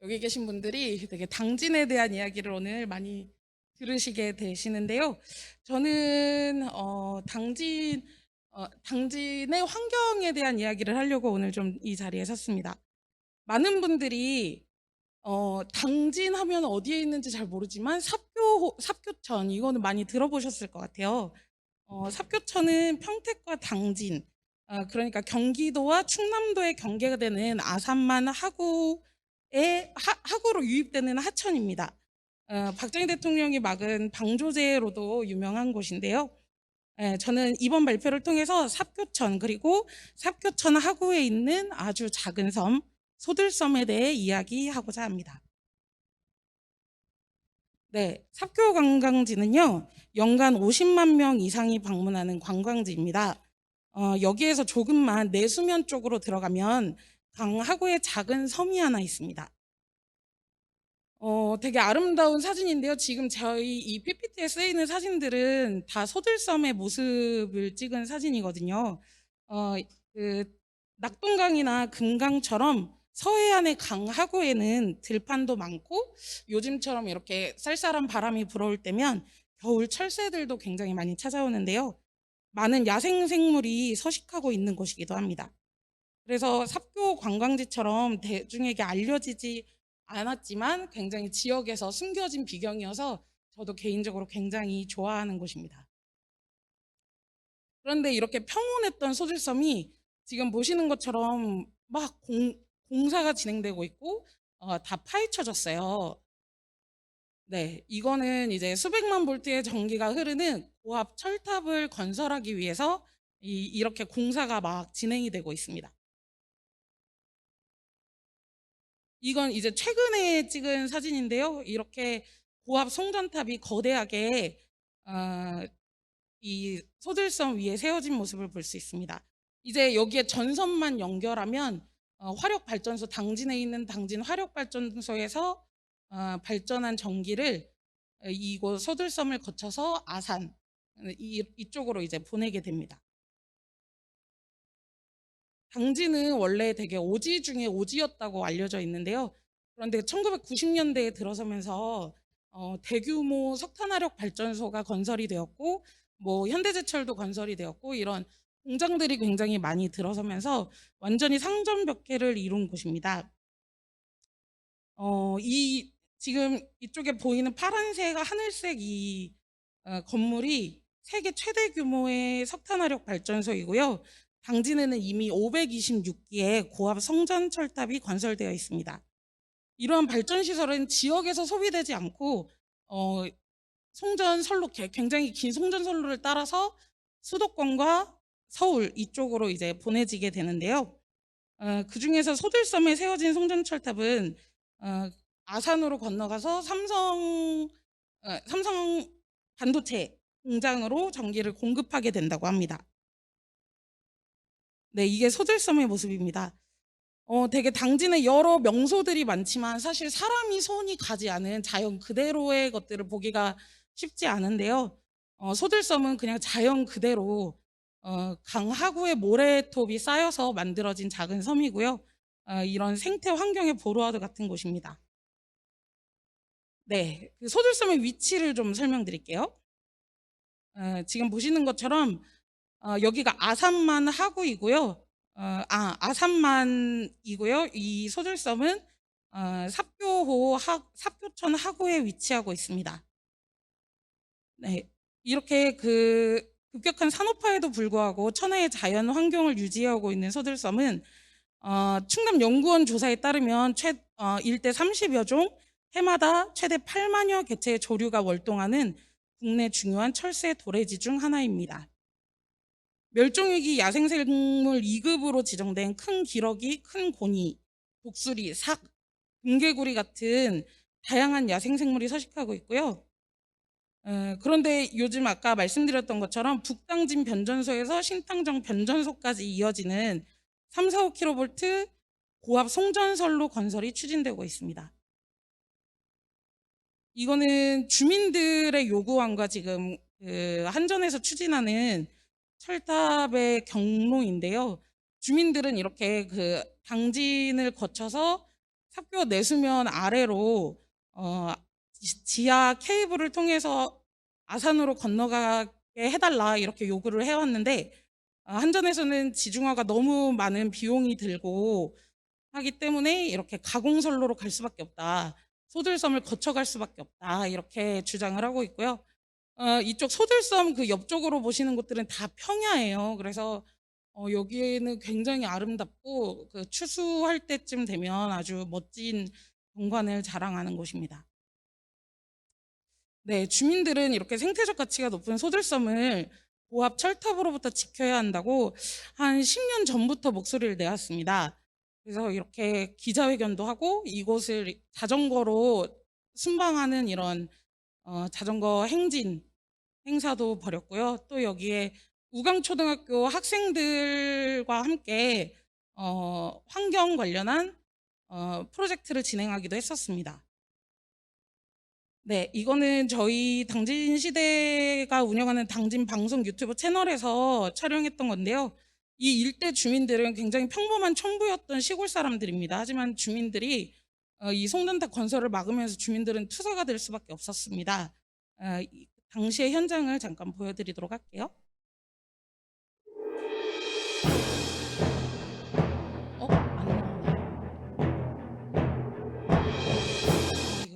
여기 계신 분들이 되게 당진에 대한 이야기를 오늘 많이 들으시게 되시는데요. 저는 당진의 환경에 대한 이야기를 하려고 오늘 좀 이 자리에 섰습니다. 많은 분들이 당진하면 어디에 있는지 잘 모르지만 삽교천 이거는 많이 들어보셨을 것 같아요. 삽교천은 평택과 당진, 그러니까 경기도와 충남도의 경계가 되는 아산만 하구로 유입되는 하천입니다. 박정희 대통령이 막은 방조제로도 유명한 곳인데요. 저는 이번 발표를 통해서 삽교천 그리고 삽교천 하구에 있는 아주 작은 섬 소들섬에 대해 이야기하고자 합니다. 네, 삽교 관광지는요, 연간 50만 명 이상이 방문하는 관광지입니다. 여기에서 조금만 내수면 쪽으로 들어가면 강 하구에 작은 섬이 하나 있습니다. 되게 아름다운 사진인데요. 지금 저희 이 PPT에 쓰이는 사진들은 다 소들섬의 모습을 찍은 사진이거든요. 그 낙동강이나 금강처럼 서해안의 강 하구에는 들판도 많고 요즘처럼 이렇게 쌀쌀한 바람이 불어올 때면 겨울 철새들도 굉장히 많이 찾아오는데요. 많은 야생생물이 서식하고 있는 곳이기도 합니다. 그래서 삽교 관광지처럼 대중에게 알려지지 않았지만 굉장히 지역에서 숨겨진 비경이어서 저도 개인적으로 굉장히 좋아하는 곳입니다. 그런데 이렇게 평온했던 소들섬이 지금 보시는 것처럼 막 공사가 진행되고 있고 다 파헤쳐졌어요. 네, 이거는 이제 수백만 볼트의 전기가 흐르는 고압 철탑을 건설하기 위해서 이렇게 공사가 막 진행이 되고 있습니다. 이건 이제 최근에 찍은 사진인데요. 이렇게 고압 송전탑이 거대하게 이 소들섬 위에 세워진 모습을 볼 수 있습니다. 이제 여기에 전선만 연결하면 화력 발전소, 당진에 있는 당진 화력 발전소에서 발전한 전기를 이곳 소들섬을 거쳐서 아산 이쪽으로 이제 보내게 됩니다. 당진은 원래 되게 오지 중에 오지였다고 알려져 있는데요. 그런데 1990년대에 들어서면서 대규모 석탄화력 발전소가 건설이 되었고, 뭐 현대제철도 건설이 되었고, 이런 공장들이 굉장히 많이 들어서면서 완전히 상전벽해를 이룬 곳입니다. 이 지금 이쪽에 보이는 파란색, 하늘색 이 건물이 세계 최대 규모의 석탄화력 발전소이고요. 당진에는 이미 526기의 고압 송전 철탑이 건설되어 있습니다. 이러한 발전 시설은 지역에서 소비되지 않고 송전선로, 굉장히 긴 송전선로를 따라서 수도권과 서울 이쪽으로 이제 보내지게 되는데요. 그 중에서 소들섬에 세워진 송전철탑은 아산으로 건너가서 삼성 반도체 공장으로 전기를 공급하게 된다고 합니다. 네, 이게 소들섬의 모습입니다. 되게 당진에 여러 명소들이 많지만 사실 사람이 손이 가지 않은 자연 그대로의 것들을 보기가 쉽지 않은데요. 소들섬은 그냥 자연 그대로 강 하구의 모래톱이 쌓여서 만들어진 작은 섬이고요. 이런 생태 환경의 보루하드 같은 곳입니다. 네, 그 소들섬의 위치를 좀 설명드릴게요. 지금 보시는 것처럼 여기가 아산만 하구이고요. 아산만이고요. 이 소들섬은 삽교천 하구에 위치하고 있습니다. 네, 이렇게 그 급격한 산업화에도 불구하고 천혜의 자연 환경을 유지하고 있는 소들섬은 충남연구원 조사에 따르면 일대 30여 종, 해마다 최대 8만여 개체의 조류가 월동하는 국내 중요한 철새 도래지 중 하나입니다. 멸종위기 야생생물 2급으로 지정된 큰 기러기, 큰 고니, 독수리, 삭, 금개구리 같은 다양한 야생생물이 서식하고 있고요. 그런데 요즘 아까 말씀드렸던 것처럼 북당진 변전소에서 신당정 변전소까지 이어지는 3, 4, 5kV 고압 송전선로 건설이 추진되고 있습니다. 이거는 주민들의 요구안과 지금 한전에서 추진하는 철탑의 경로인데요. 주민들은 이렇게 그 당진을 거쳐서 삽교 내수면 아래로 지하 케이블을 통해서 아산으로 건너가게 해달라 이렇게 요구를 해왔는데 한전에서는 지중화가 너무 많은 비용이 들고 하기 때문에 이렇게 가공선로로 갈 수밖에 없다. 소들섬을 거쳐갈 수밖에 없다. 이렇게 주장을 하고 있고요. 이쪽 소들섬 그 옆쪽으로 보시는 곳들은 다 평야예요. 그래서 여기에는 굉장히 아름답고 그 추수할 때쯤 되면 아주 멋진 경관을 자랑하는 곳입니다. 네, 주민들은 이렇게 생태적 가치가 높은 소들섬을 고압 철탑으로부터 지켜야 한다고 한 10년 전부터 목소리를 내왔습니다. 그래서 이렇게 기자회견도 하고 이곳을 자전거로 순방하는 이런 자전거 행진 행사도 벌였고요. 또 여기에 우강초등학교 학생들과 함께 환경 관련한 프로젝트를 진행하기도 했었습니다. 네, 이거는 저희 당진시대가 운영하는 당진 방송 유튜브 채널에서 촬영했던 건데요. 이 일대 주민들은 굉장히 평범한 촌부였던 시골 사람들입니다. 하지만 주민들이 이 송전탑 건설을 막으면서 주민들은 투사가 될 수밖에 없었습니다. 당시의 현장을 잠깐 보여드리도록 할게요.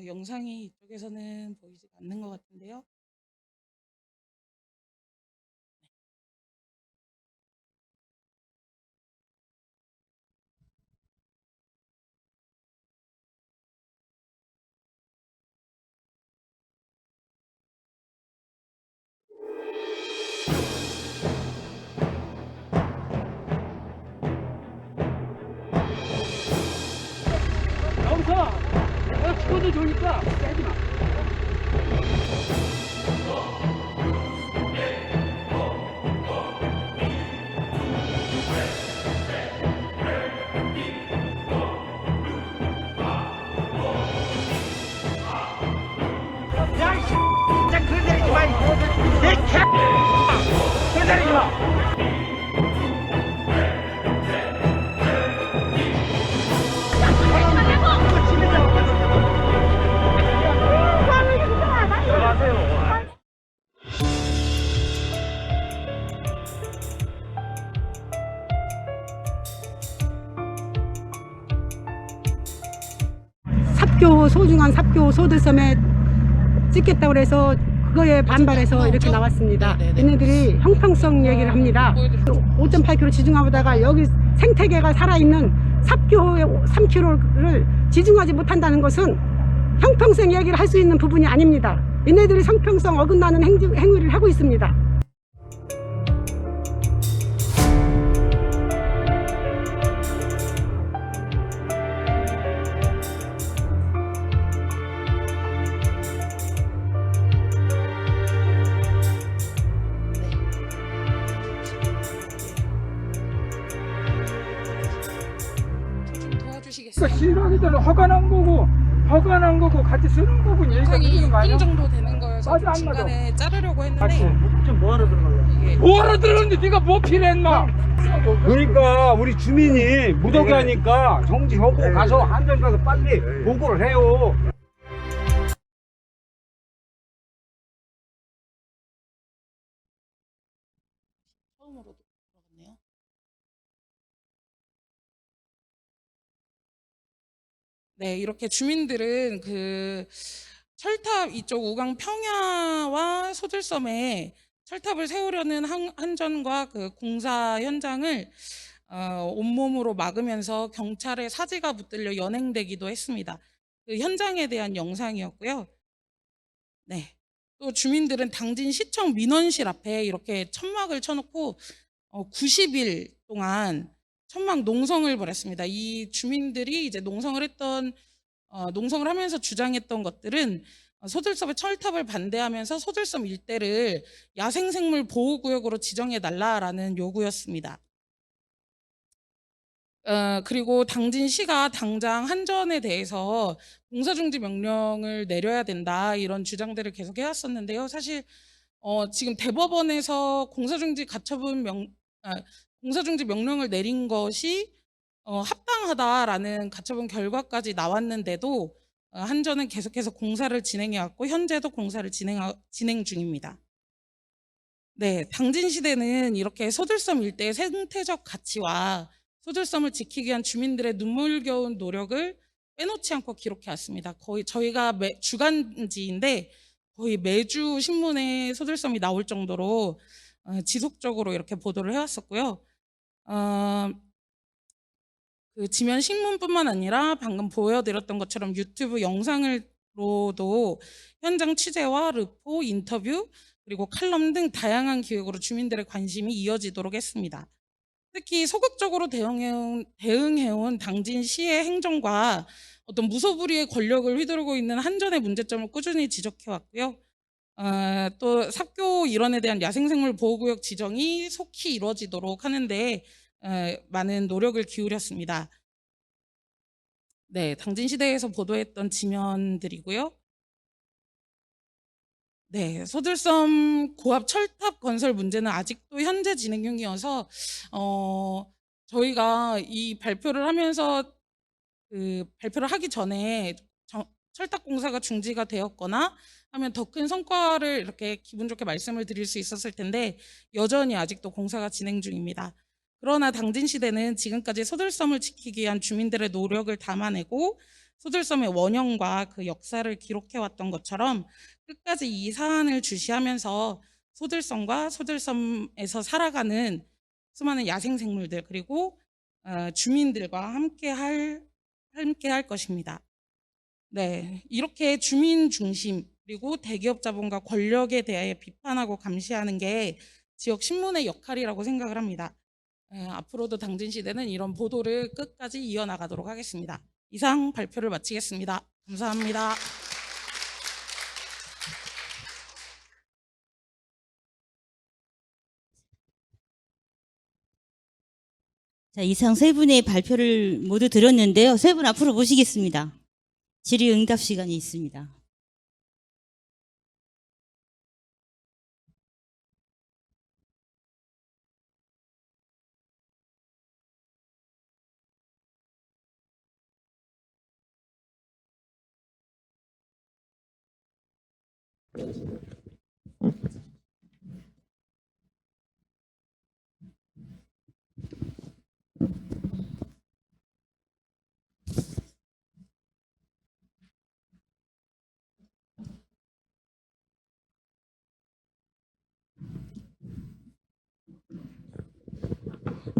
영상이 이쪽에서는 보이지 않는 것 같은데요. 여기서 내가 죽어도 좋으니까 빼지 마. 야, 이 진짜 그런 데리지 마. 내 개. 그런 데리지 마. 소중한 삽교 소들섬에 찍겠다고 그래서 그거에 반발해서 이렇게 나왔습니다. 네네네. 얘네들이 형평성 얘기를 합니다. 5.8km 지중화보다가 여기 생태계가 살아있는 삽교의 3km를 지중하지 못한다는 것은 형평성 얘기를 할 수 있는 부분이 아닙니다. 얘네들이 형평성 어긋나는 행위를 하고 있습니다. 좀 도와주시겠어요? 그러니까 실력이대로 허가난 거고 같이 쓰는 거군 얘기가 영상이 되는 거 6분 아니야? 정도 되는 거여서 맞아, 안 중간에 자르려고 같이 했는데 좀 뭐하러 들어가려? 이게 뭐하러 들었는데 네가 뭐 필요했나? 그러니까 우리 주민이 무더기 하니까 정지하고 가서 한전 가서 빨리 보고를 해요. 처음으로 들어갔네요. 네, 이렇게 주민들은 그 철탑 이쪽 우강 평야와 소들섬에 철탑을 세우려는 한전과 그 공사 현장을 온몸으로 막으면서 경찰의 사지가 붙들려 연행되기도 했습니다. 그 현장에 대한 영상이었고요. 네. 또 주민들은 당진 시청 민원실 앞에 이렇게 천막을 쳐놓고 90일 동안 천막 농성을 벌였습니다. 이 주민들이 이제 농성을 하면서 주장했던 것들은 소들섬의 철탑을 반대하면서 소들섬 일대를 야생생물 보호구역으로 지정해 달라라는 요구였습니다. 그리고 당진시가 당장 한전에 대해서 공사중지 명령을 내려야 된다 이런 주장들을 계속 해왔었는데요. 사실 지금 대법원에서 공사중지 명령을 내린 것이 합당하다라는 가처분 결과까지 나왔는데도 한전은 계속해서 공사를 진행해왔고 현재도 공사를 진행 중입니다. 네, 당진시대는 이렇게 소들섬 일대의 생태적 가치와 소들섬을 지키기 위한 주민들의 눈물겨운 노력을 빼놓지 않고 기록해 왔습니다. 거의 저희가 주간지인데 거의 매주 신문에 소들섬이 나올 정도로 지속적으로 이렇게 보도를 해왔었고요. 그 지면 신문뿐만 아니라 방금 보여드렸던 것처럼 유튜브 영상으로도 현장 취재와 르포, 인터뷰, 그리고 칼럼 등 다양한 기획으로 주민들의 관심이 이어지도록 했습니다. 특히 소극적으로 대응해온 당진시의 행정과 어떤 무소불위의 권력을 휘두르고 있는 한전의 문제점을 꾸준히 지적해왔고요. 또 삽교 일원에 대한 야생생물 보호구역 지정이 속히 이루어지도록 하는데 많은 노력을 기울였습니다. 네, 당진시대에서 보도했던 지면들이고요. 네, 소들섬 고압 철탑 건설 문제는 아직도 현재 진행 중이어서 저희가 이 발표를 하면서 발표를 하기 전에 철탑 공사가 중지가 되었거나 하면 더 큰 성과를 이렇게 기분 좋게 말씀을 드릴 수 있었을 텐데 여전히 아직도 공사가 진행 중입니다. 그러나 당진시대는 지금까지 소들섬을 지키기 위한 주민들의 노력을 담아내고 소들섬의 원형과 그 역사를 기록해왔던 것처럼 끝까지 이 사안을 주시하면서 소들섬과 소들섬에서 살아가는 수많은 야생생물들 그리고 주민들과 함께할 것입니다. 네, 이렇게 주민 중심 그리고 대기업 자본과 권력에 대해 비판하고 감시하는 게 지역 신문의 역할이라고 생각을 합니다. 앞으로도 당진시대는 이런 보도를 끝까지 이어나가도록 하겠습니다. 이상 발표를 마치겠습니다. 감사합니다. 자, 이상 세 분의 발표를 모두 들었는데요. 세 분 앞으로 모시겠습니다. 질의응답 시간이 있습니다.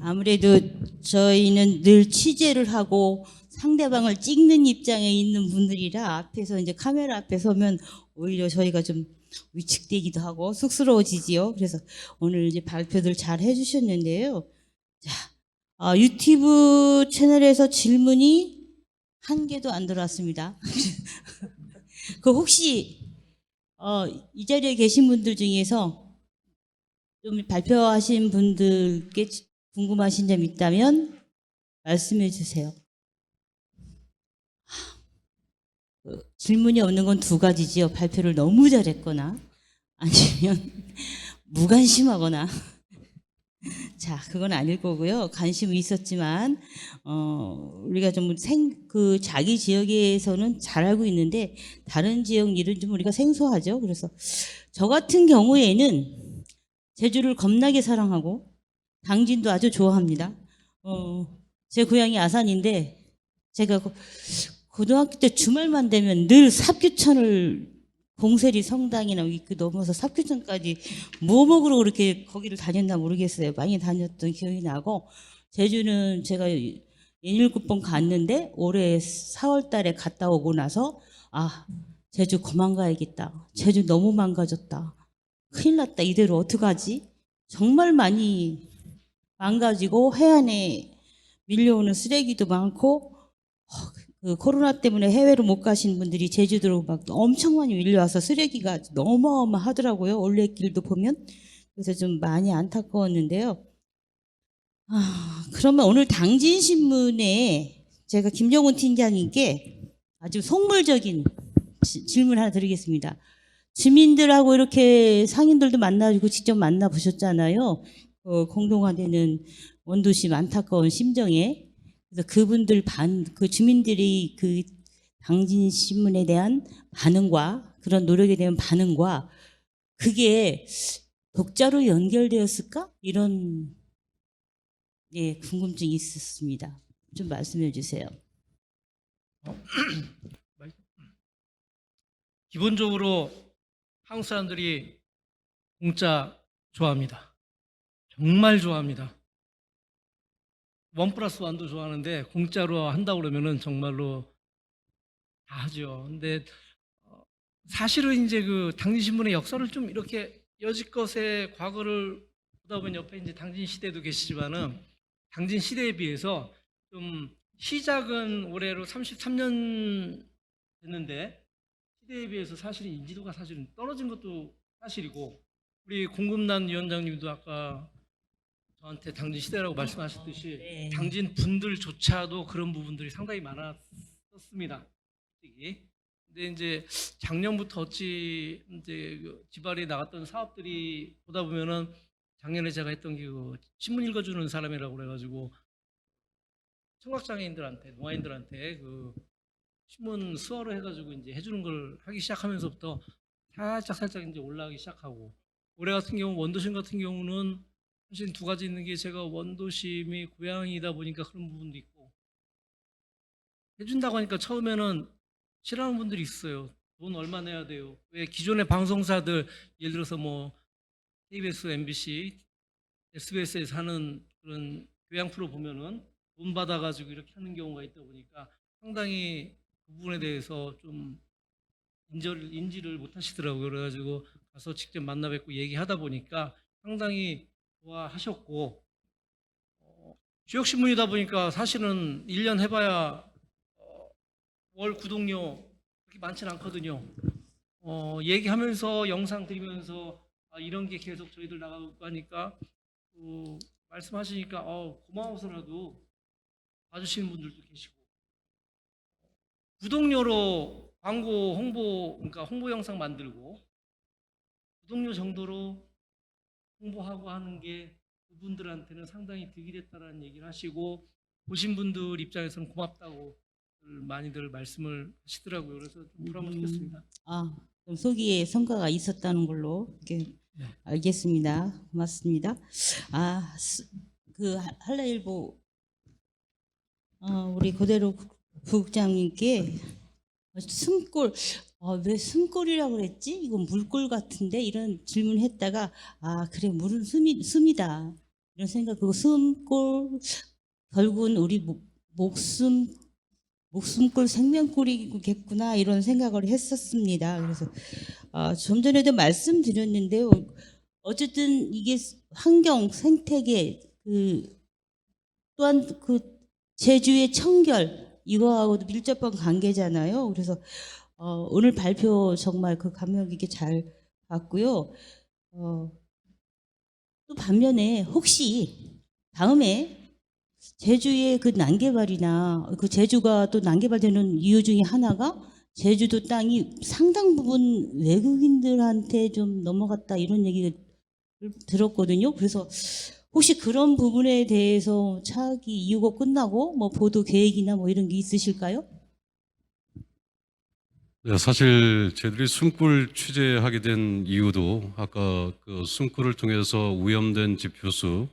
아무래도 저희는 늘 취재를 하고 상대방을 찍는 입장에 있는 분들이라 앞에서 이제 카메라 앞에 서면 오히려 저희가 좀 위축되기도 하고 쑥스러워지지요. 그래서 오늘 이제 발표들 잘 해주셨는데요. 자, 유튜브 채널에서 질문이 한 개도 안 들어왔습니다. 그 혹시 이 자리에 계신 분들 중에서 좀 발표하신 분들께 궁금하신 점 있다면 말씀해 주세요. 질문이 없는 건 두 가지지요. 발표를 너무 잘했거나 아니면 무관심하거나. 자, 그건 아닐 거고요. 관심은 있었지만 우리가 좀 그 자기 지역에서는 잘 알고 있는데 다른 지역 일은 좀 우리가 생소하죠. 그래서 저 같은 경우에는 제주를 겁나게 사랑하고 당진도 아주 좋아합니다. 제 고향이 아산인데 제가 고등학교 때 주말만 되면 늘 삽교천을 봉세리 성당이나 그 넘어서 삽교천까지 뭐 먹으러 그렇게 거기를 다녔나 모르겠어요. 많이 다녔던 기억이 나고 제주는 제가 7번 갔는데 올해 4월 달에 갔다 오고 나서 제주 그만 가야겠다. 제주 너무 망가졌다. 큰일 났다. 이대로 어떡하지? 정말 많이 망가지고 해안에 밀려오는 쓰레기도 많고 그 코로나 때문에 해외로 못 가신 분들이 제주도로 막 엄청 많이 밀려와서 쓰레기가 어마어마하더라고요. 올레길도 보면. 그래서 좀 많이 안타까웠는데요. 그러면 오늘 당진신문에 제가 김정훈 팀장님께 아주 속물적인 질문 하나 드리겠습니다. 주민들하고 이렇게 상인들도 만나고 직접 만나보셨잖아요. 공동화되는 원도심 안타까운 심정에. 그래서 그분들 그 주민들이 그 당진신문에 대한 반응과 그런 노력에 대한 반응과 그게 독자로 연결되었을까? 이런 궁금증이 있었습니다. 좀 말씀해 주세요. 기본적으로 한국 사람들이 공짜 좋아합니다. 정말 좋아합니다. 1+1도 좋아하는데 공짜로 한다고 그러면은 정말로 다 하죠. 근데 사실은 이제 그 당진신문의 역사를 좀 이렇게 여지껏의 과거를 보다 보면 옆에 이제 당진시대도 계시지만은 당진시대에 비해서 좀 시작은 올해로 33년 됐는데 시대에 비해서 사실은 인지도가 사실은 떨어진 것도 사실이고 우리 공급난 위원장님도 아까 저한테 당진 시대라고 말씀하셨듯이 네. 당진 분들조차도 그런 부분들이 상당히 많았었습니다. 솔직히. 근데 이제 작년부터 어찌 이제 지발이 나갔던 사업들이 보다 보면은 작년에 제가 했던 게 그 신문 읽어주는 사람이라고 그래가지고 청각장애인들한테 노아인들한테 그 신문 수화로 해가지고 이제 해주는 걸 하기 시작하면서부터 살짝 이제 올라가기 시작하고 올해 같은 경우 원도심 같은 경우는 사실 두 가지 있는 게 제가 원도심이 고향이다 보니까 그런 부분도 있고 해준다고 하니까 처음에는 싫어하는 분들이 있어요. 돈 얼마 내야 돼요? 왜 기존의 방송사들 예를 들어서 뭐 KBS, MBC, SBS에서 하는 그런 교양 프로 보면은 돈 받아가지고 이렇게 하는 경우가 있다 보니까 상당히 그 부분에 대해서 좀 인지를 못 하시더라고요. 그래가지고 가서 직접 만나 뵙고 얘기하다 보니까 상당히 좋아하셨고, 지역신문이다 보니까 사실은 1년 해봐야 월 구독료 그렇게 많지는 않거든요. 얘기하면서 영상 드리면서 이런 게 계속 저희들 나가고 하니까 말씀하시니까 고마워서라도 봐주시는 분들도 계시고, 구독료로 광고 그러니까 홍보 영상 만들고 구독료 정도로 홍보하고 하는 게 그분들한테는 상당히 득이 됐다라는 얘기를 하시고, 보신 분들 입장에서는 고맙다고 많이들 말씀을 하시더라고요. 그래서 좀 불한번 드렸습니다. 그럼 소기에 성과가 있었다는 걸로 이렇게 알겠습니다. 고맙습니다. 그 한라일보 우리 고대로 부국장님께 숨골 왜 숨골이라고 그랬지? 이건 물골 같은데 이런 질문했다가 그래 물은 숨이다 이런 생각. 그리고 숨골 결국은 우리 목숨골 생명골이겠구나 이런 생각을 했었습니다. 그래서 좀 전에도 말씀드렸는데요. 어쨌든 이게 환경 생태계 또한 그 제주의 청결 이거하고도 밀접한 관계잖아요. 그래서 오늘 발표 정말 그 감명 깊게 잘 봤고요. 또 반면에 혹시 다음에 제주의 그 난개발이나 그 제주가 또 난개발되는 이유 중에 하나가 제주도 땅이 상당 부분 외국인들한테 좀 넘어갔다 이런 얘기를 들었거든요. 그래서 혹시 그런 부분에 대해서 차기 이후가 끝나고 뭐 보도 계획이나 뭐 이런 게 있으실까요? 네, 사실 저희들이 숨꿀 취재하게 된 이유도 아까 그 숨꿀을 통해서 오염된 지표수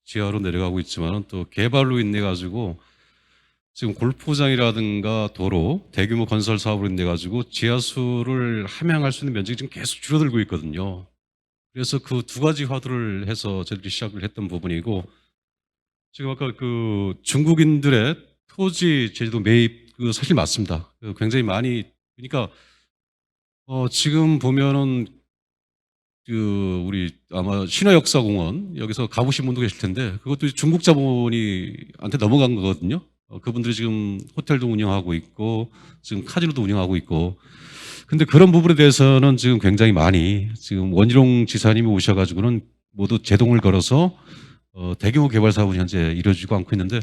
지하로 내려가고 있지만 또 개발로 인해 가지고 지금 골프장이라든가 도로 대규모 건설 사업으로 인해 가지고 지하수를 함양할 수 있는 면적이 지금 계속 줄어들고 있거든요. 그래서 그 두 가지 화두를 해서 저희들이 시작을 했던 부분이고, 지금 아까 그 중국인들의 토지 제주도 매입 그 사실 맞습니다. 굉장히 많이, 그러니까 지금 보면은 그 우리 아마 신화역사공원 여기서 가보신 분도 계실 텐데 그것도 중국 자본이한테 넘어간 거거든요. 그분들이 지금 호텔도 운영하고 있고 지금 카지노도 운영하고 있고, 근데 그런 부분에 대해서는 지금 굉장히 많이 지금 원희룡 지사님이 오셔가지고는 모두 제동을 걸어서 대규모 개발 사업이 현재 이루어지고 않고 있는데,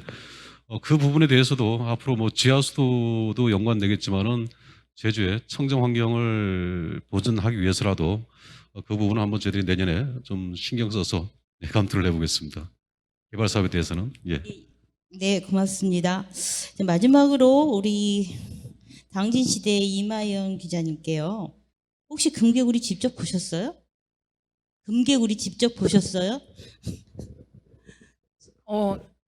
그 부분에 대해서도 앞으로 뭐 지하수도도 연관되겠지만은 제주의 청정 환경을 보존하기 위해서라도 그 부분은 한번 저희들이 내년에 좀 신경 써서 감투를 해보겠습니다. 개발 사업에 대해서는. 예. 네, 고맙습니다. 이제 마지막으로 우리 당진시대 이마연 기자님께요. 혹시 금개구리 직접 보셨어요? 금개구리 직접 보셨어요?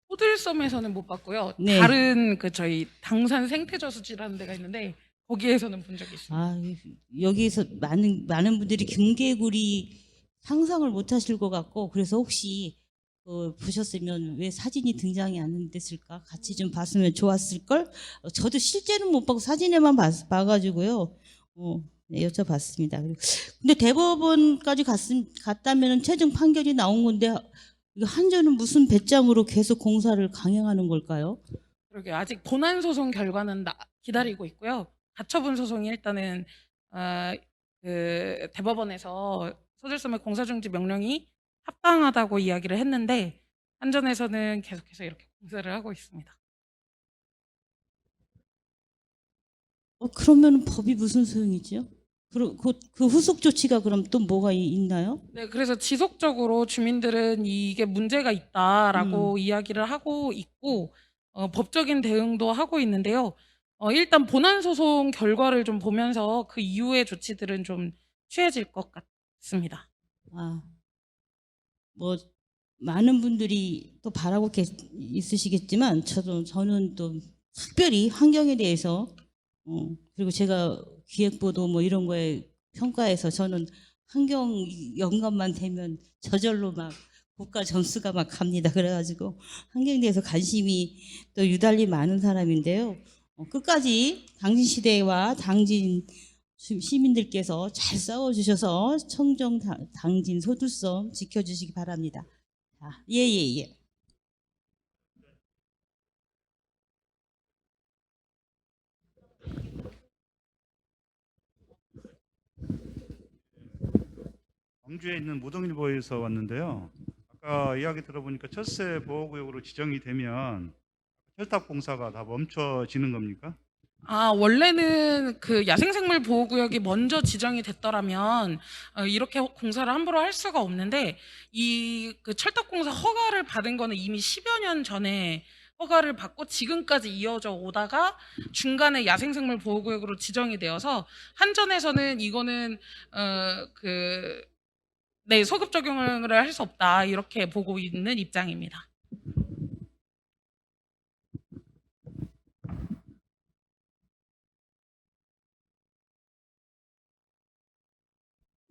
호들섬에서는 못 봤고요. 네. 다른 그 저희 당산 생태저수지라는 데가 있는데 거기에서는 본 적이 있습니다. 여기서 많은 분들이 금개구리 상상을 못 하실 것 같고, 그래서 혹시 보셨으면 왜 사진이 등장이 안 됐을까? 같이 좀 봤으면 좋았을걸? 저도 실제는 못 보고 사진에만 봐가지고요. 네, 여쭤봤습니다. 근데 대법원까지 갔다면 최종 판결이 나온 건데, 이거 한전은 무슨 배짱으로 계속 공사를 강행하는 걸까요? 그러게 아직 본안 소송 결과는 기다리고 있고요. 가처분 소송이 일단은 그 대법원에서 소들섬의 공사 중지 명령이 합당하다고 이야기를 했는데 한전에서는 계속해서 이렇게 공사를 하고 있습니다. 그러면 법이 무슨 소용이죠? 그 후속 조치가 그럼 또 뭐가 있나요? 네, 그래서 지속적으로 주민들은 이게 문제가 있다라고 이야기를 하고 있고 법적인 대응도 하고 있는데요. 일단 본안 소송 결과를 좀 보면서 그 이후의 조치들은 좀 취해질 것 같습니다. 뭐 많은 분들이 또 바라고 있으시겠지만 저는 또 특별히 환경에 대해서 그리고 제가 기획보도 뭐 이런 거에 평가해서 저는 환경 연관만 되면 저절로 막 국가 점수가 막 갑니다. 그래가지고 환경에 대해서 관심이 또 유달리 많은 사람인데요. 끝까지 당진 시대와 당진 시민들께서 잘 싸워주셔서 청정 당진 소두섬 지켜주시기 바랍니다. 자, 예. 광주에 있는 무동일보에서 왔는데요. 아까 이야기 들어보니까 철새 보호구역으로 지정이 되면 철탑 공사가 다 멈춰지는 겁니까? 원래는 그 야생생물 보호구역이 먼저 지정이 됐더라면 이렇게 공사를 함부로 할 수가 없는데 이 그 철탑 공사 허가를 받은 거는 이미 10여 년 전에 허가를 받고 지금까지 이어져 오다가 중간에 야생생물 보호구역으로 지정이 되어서 한전에서는 이거는 네, 소급 적용을 할 수 없다 이렇게 보고 있는 입장입니다.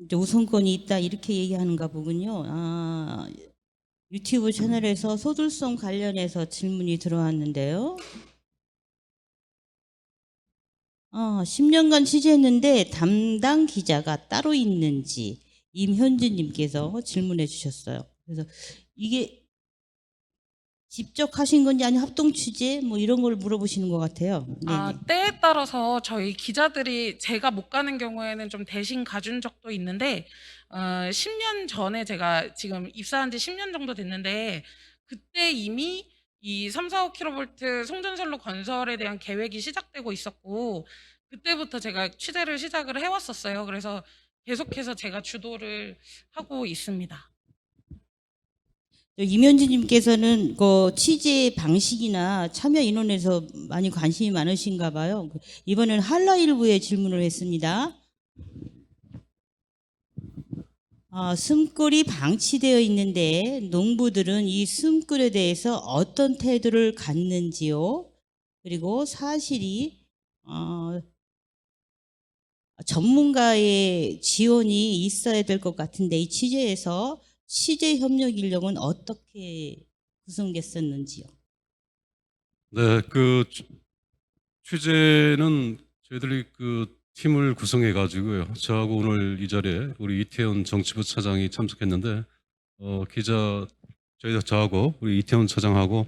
이제 우선권이 있다 이렇게 얘기하는가 보군요. 유튜브 채널에서 소들송 관련해서 질문이 들어왔는데요. 10년간 취재했는데 담당 기자가 따로 있는지 임현주님께서 질문해 주셨어요. 그래서 이게 직접 하신 건지 아니면 합동 취재 뭐 이런 걸 물어보시는 것 같아요. 네네. 때에 따라서 저희 기자들이 제가 못 가는 경우에는 좀 대신 가준 적도 있는데 10년 전에 제가 지금 입사한 지 10년 정도 됐는데 그때 이미 이 3, 4, 5kV 송전선로 건설에 대한 계획이 시작되고 있었고 그때부터 제가 취재를 시작을 해왔었어요. 그래서 계속해서 제가 주도를 하고 있습니다. 임현주님께서는 그 취재 방식이나 참여 인원에서 많이 관심이 많으신가 봐요. 이번에는 한라일보에 질문을 했습니다. 숨꿀이 방치되어 있는데 농부들은 이 숨꿀에 대해서 어떤 태도를 갖는지요? 그리고 사실이 전문가의 지원이 있어야 될 것 같은데 이 취재에서 취재 협력 인력은 어떻게 구성됐었는지요? 네, 그 취재는 저희들이 그 팀을 구성해 가지고요. 저하고 오늘 이 자리에 우리 이태원 정치부 차장이 참석했는데 기자 저하고 우리 이태원 차장하고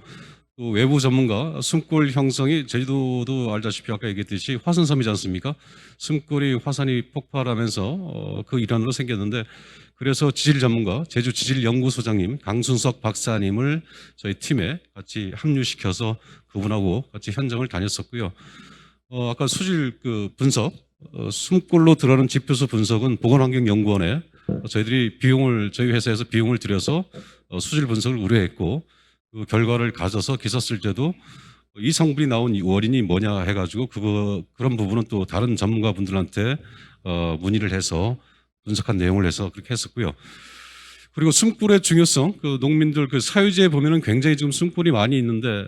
또 외부 전문가 숨골 형성이 제주도도 알다시피 아까 얘기했듯이 화산섬이지 않습니까? 숨골이 화산이 폭발하면서 그 일환으로 생겼는데 그래서 지질 전문가 제주 지질연구소장님 강순석 박사님을 저희 팀에 같이 합류시켜서 그분하고 같이 현장을 다녔었고요. 아까 수질 그 분석 숨골로 들어가는 지표수 분석은 보건환경연구원에 저희들이 저희 회사에서 비용을 들여서 수질 분석을 의뢰했고 그 결과를 가져서 기사 쓸 때도 이 성분이 나온 원인이 뭐냐 해가지고 그런 부분은 또 다른 전문가분들한테 문의를 해서 분석한 내용을 해서 그렇게 했었고요. 그리고 숨꿀의 중요성, 그 농민들 그 사유지에 보면은 굉장히 지금 숨꿀이 많이 있는데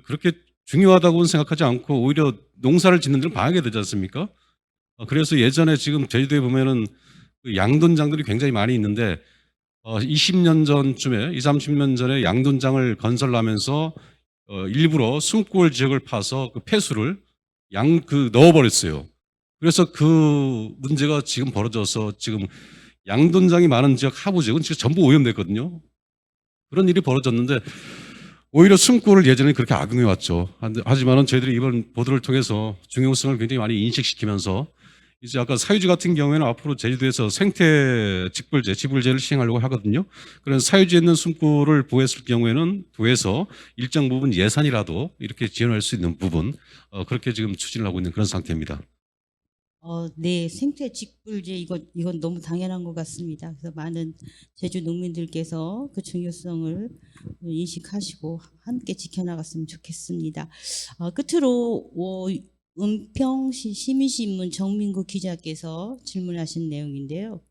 그렇게 중요하다고는 생각하지 않고 오히려 농사를 짓는 데는 방해가 되지 않습니까? 그래서 예전에 지금 제주도에 보면은 그 양돈장들이 굉장히 많이 있는데 20년 전쯤에 30년 전에 양돈장을 건설하면서 일부러 숨골 지역을 파서 그 폐수를 넣어버렸어요. 그래서 그 문제가 지금 벌어져서 지금 양돈장이 많은 지역 하부 지역은 지금 전부 오염됐거든요. 그런 일이 벌어졌는데 오히려 숨골을 예전에 그렇게 악용해 왔죠. 하지만은 저희들이 이번 보도를 통해서 중요성을 굉장히 많이 인식시키면서 이제 아까 사유지 같은 경우에는 앞으로 제주도에서 생태 지불제를 시행하려고 하거든요. 그래서 사유지에 있는 숨골을 보호했을 경우에는 도에서 일정 부분 예산이라도 이렇게 지원할 수 있는 부분 그렇게 지금 추진을 하고 있는 그런 상태입니다. 네, 생태 직불제 이건 너무 당연한 것 같습니다. 그래서 많은 제주 농민들께서 그 중요성을 인식하시고 함께 지켜나갔으면 좋겠습니다. 끝으로 은평시 시민신문 정민구 기자께서 질문하신 내용인데요.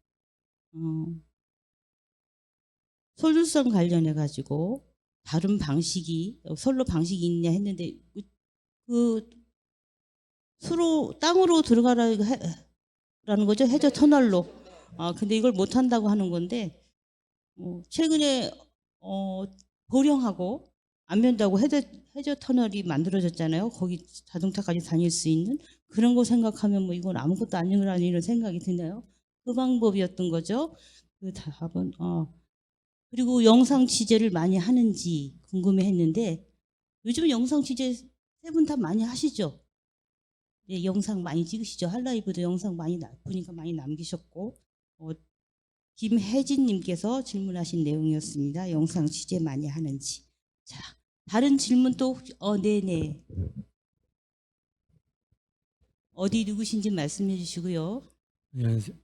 소들섬 관련해 가지고 다른 방식이 선로 방식이 있냐 했는데 그 수로 땅으로 들어가라는 거죠. 해저 터널로. 근데 이걸 못 한다고 하는 건데 최근에 보령하고 안면도하고 해저 터널이 만들어졌잖아요. 거기 자동차까지 다닐 수 있는 그런 거 생각하면 뭐 이건 아무것도 아니라는 이런 생각이 드네요. 그 방법이었던 거죠. 그 답은 그리고 영상 취재를 많이 하는지 궁금해했는데 요즘 영상 취재 세 분 다 많이 하시죠? 네, 영상 많이 찍으시죠? 할라이브도 영상 많이 보니까 많이 남기셨고 김혜진님께서 질문하신 내용이었습니다. 영상 취재 많이 하는지. 자, 다른 질문 또 네네. 어디 누구신지 말씀해 주시고요. 안녕하세요.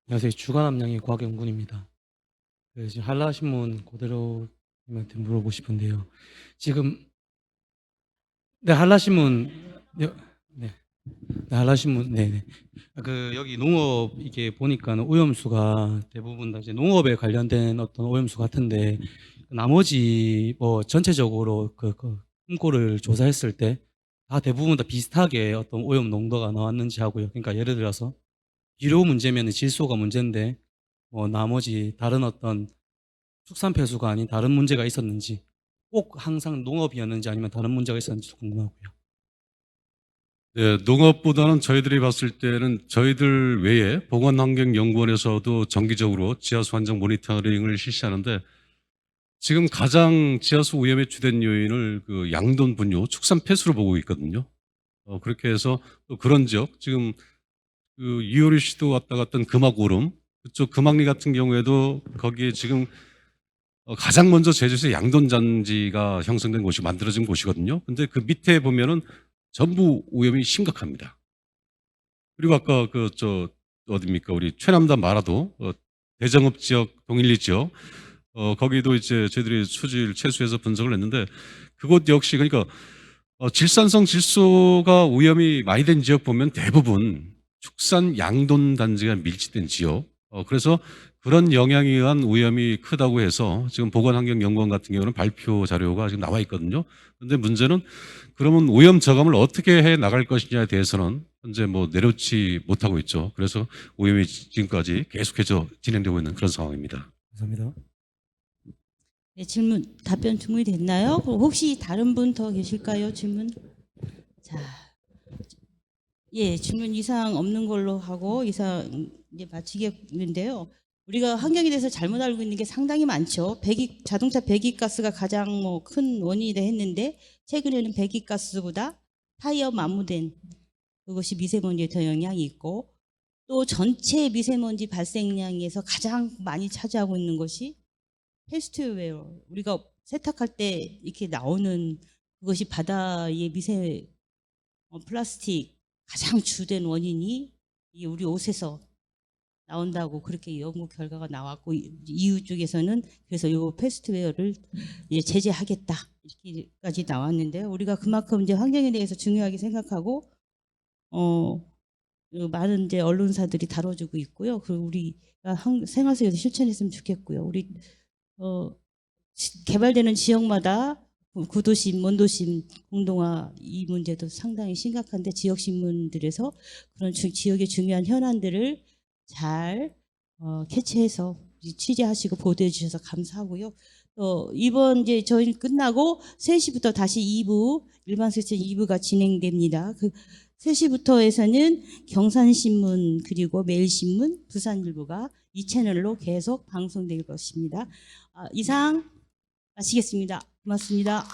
안녕하세요. 주간함량의 곽영군입니다. 지금 한라신문 그대로님한테 물어보고 싶은데요. 지금 한라신문 한라신문 여기 농업 이게 보니까는 오염수가 대부분 다 이제 농업에 관련된 어떤 오염수 같은데 나머지 뭐 전체적으로 그 품고를 조사했을 때 다 대부분 다 비슷하게 어떤 오염 농도가 나왔는지 하고요. 그러니까 예를 들어서 비료 문제면 질소가 문제인데 뭐 나머지 다른 어떤 축산 폐수가 아닌 다른 문제가 있었는지 꼭 항상 농업이었는지 아니면 다른 문제가 있었는지 궁금하고요. 네, 농업보다는 저희들이 봤을 때는 저희들 외에 보건환경연구원에서도 정기적으로 지하수 환경 모니터링을 실시하는데 지금 가장 지하수 오염의 주된 요인을 그 양돈 분유, 축산 폐수로 보고 있거든요. 그렇게 해서 또 그런 지역, 지금 그 이효리 씨도 왔다 갔던 금악오름, 그쪽 금악리 같은 경우에도 거기에 지금 가장 먼저 제주에서 양돈 잔지가 형성된 곳이 만들어진 곳이거든요. 근데 그 밑에 보면은 전부 오염이 심각합니다. 그리고 아까 어딥니까? 우리 최남단 마라도 대정읍 지역, 동일리 지역, 거기도 이제 저희들이 수질 채수해서 분석을 했는데 그곳 역시 그러니까 질산성 질소가 오염이 많이 된 지역 보면 대부분 축산 양돈 단지가 밀집된 지역. 그래서 그런 영향에 의한 오염이 크다고 해서 지금 보건환경연구원 같은 경우는 발표 자료가 지금 나와 있거든요. 그런데 문제는 그러면 오염 저감을 어떻게 해 나갈 것이냐에 대해서는 현재 뭐 내려놓지 못하고 있죠. 그래서 오염이 지금까지 계속해서 진행되고 있는 그런 상황입니다. 감사합니다. 네, 답변 충분히 됐나요? 혹시 다른 분 더 계실까요? 질문? 자, 예, 질문 이상 없는 걸로 하고 이상 이제 마치겠는데요. 우리가 환경에 대해서 잘못 알고 있는 게 상당히 많죠. 자동차 배기가스가 가장 뭐 큰 원인이다 했는데 최근에는 배기가스보다 타이어 마모된 그것이 미세먼지에 더 영향이 있고 또 전체 미세먼지 발생량에서 가장 많이 차지하고 있는 것이 패스트웨어. 우리가 세탁할 때 이렇게 나오는 그것이 바다의 플라스틱 가장 주된 원인이 우리 옷에서 나온다고 그렇게 연구 결과가 나왔고 EU 쪽에서는 그래서 이 패스트웨어를 이제 제재하겠다 이렇게까지 나왔는데요. 우리가 그만큼 이제 환경에 대해서 중요하게 생각하고 많은 이제 언론사들이 다뤄주고 있고요. 그리고 우리가 생활속에서 실천했으면 좋겠고요. 우리 개발되는 지역마다 구도심, 원도심, 공동화 이 문제도 상당히 심각한데 지역 신문들에서 그런 지역의 중요한 현안들을 잘 캐치해서 취재하시고 보도해 주셔서 감사하고요. 이번 이제 저희 끝나고 3시부터 다시 2부 일반 세션 2부가 진행됩니다. 3시부터에서는 경산신문 그리고 매일신문, 부산일보가 이 채널로 계속 방송될 것입니다. 이상 마치겠습니다. 고맙습니다.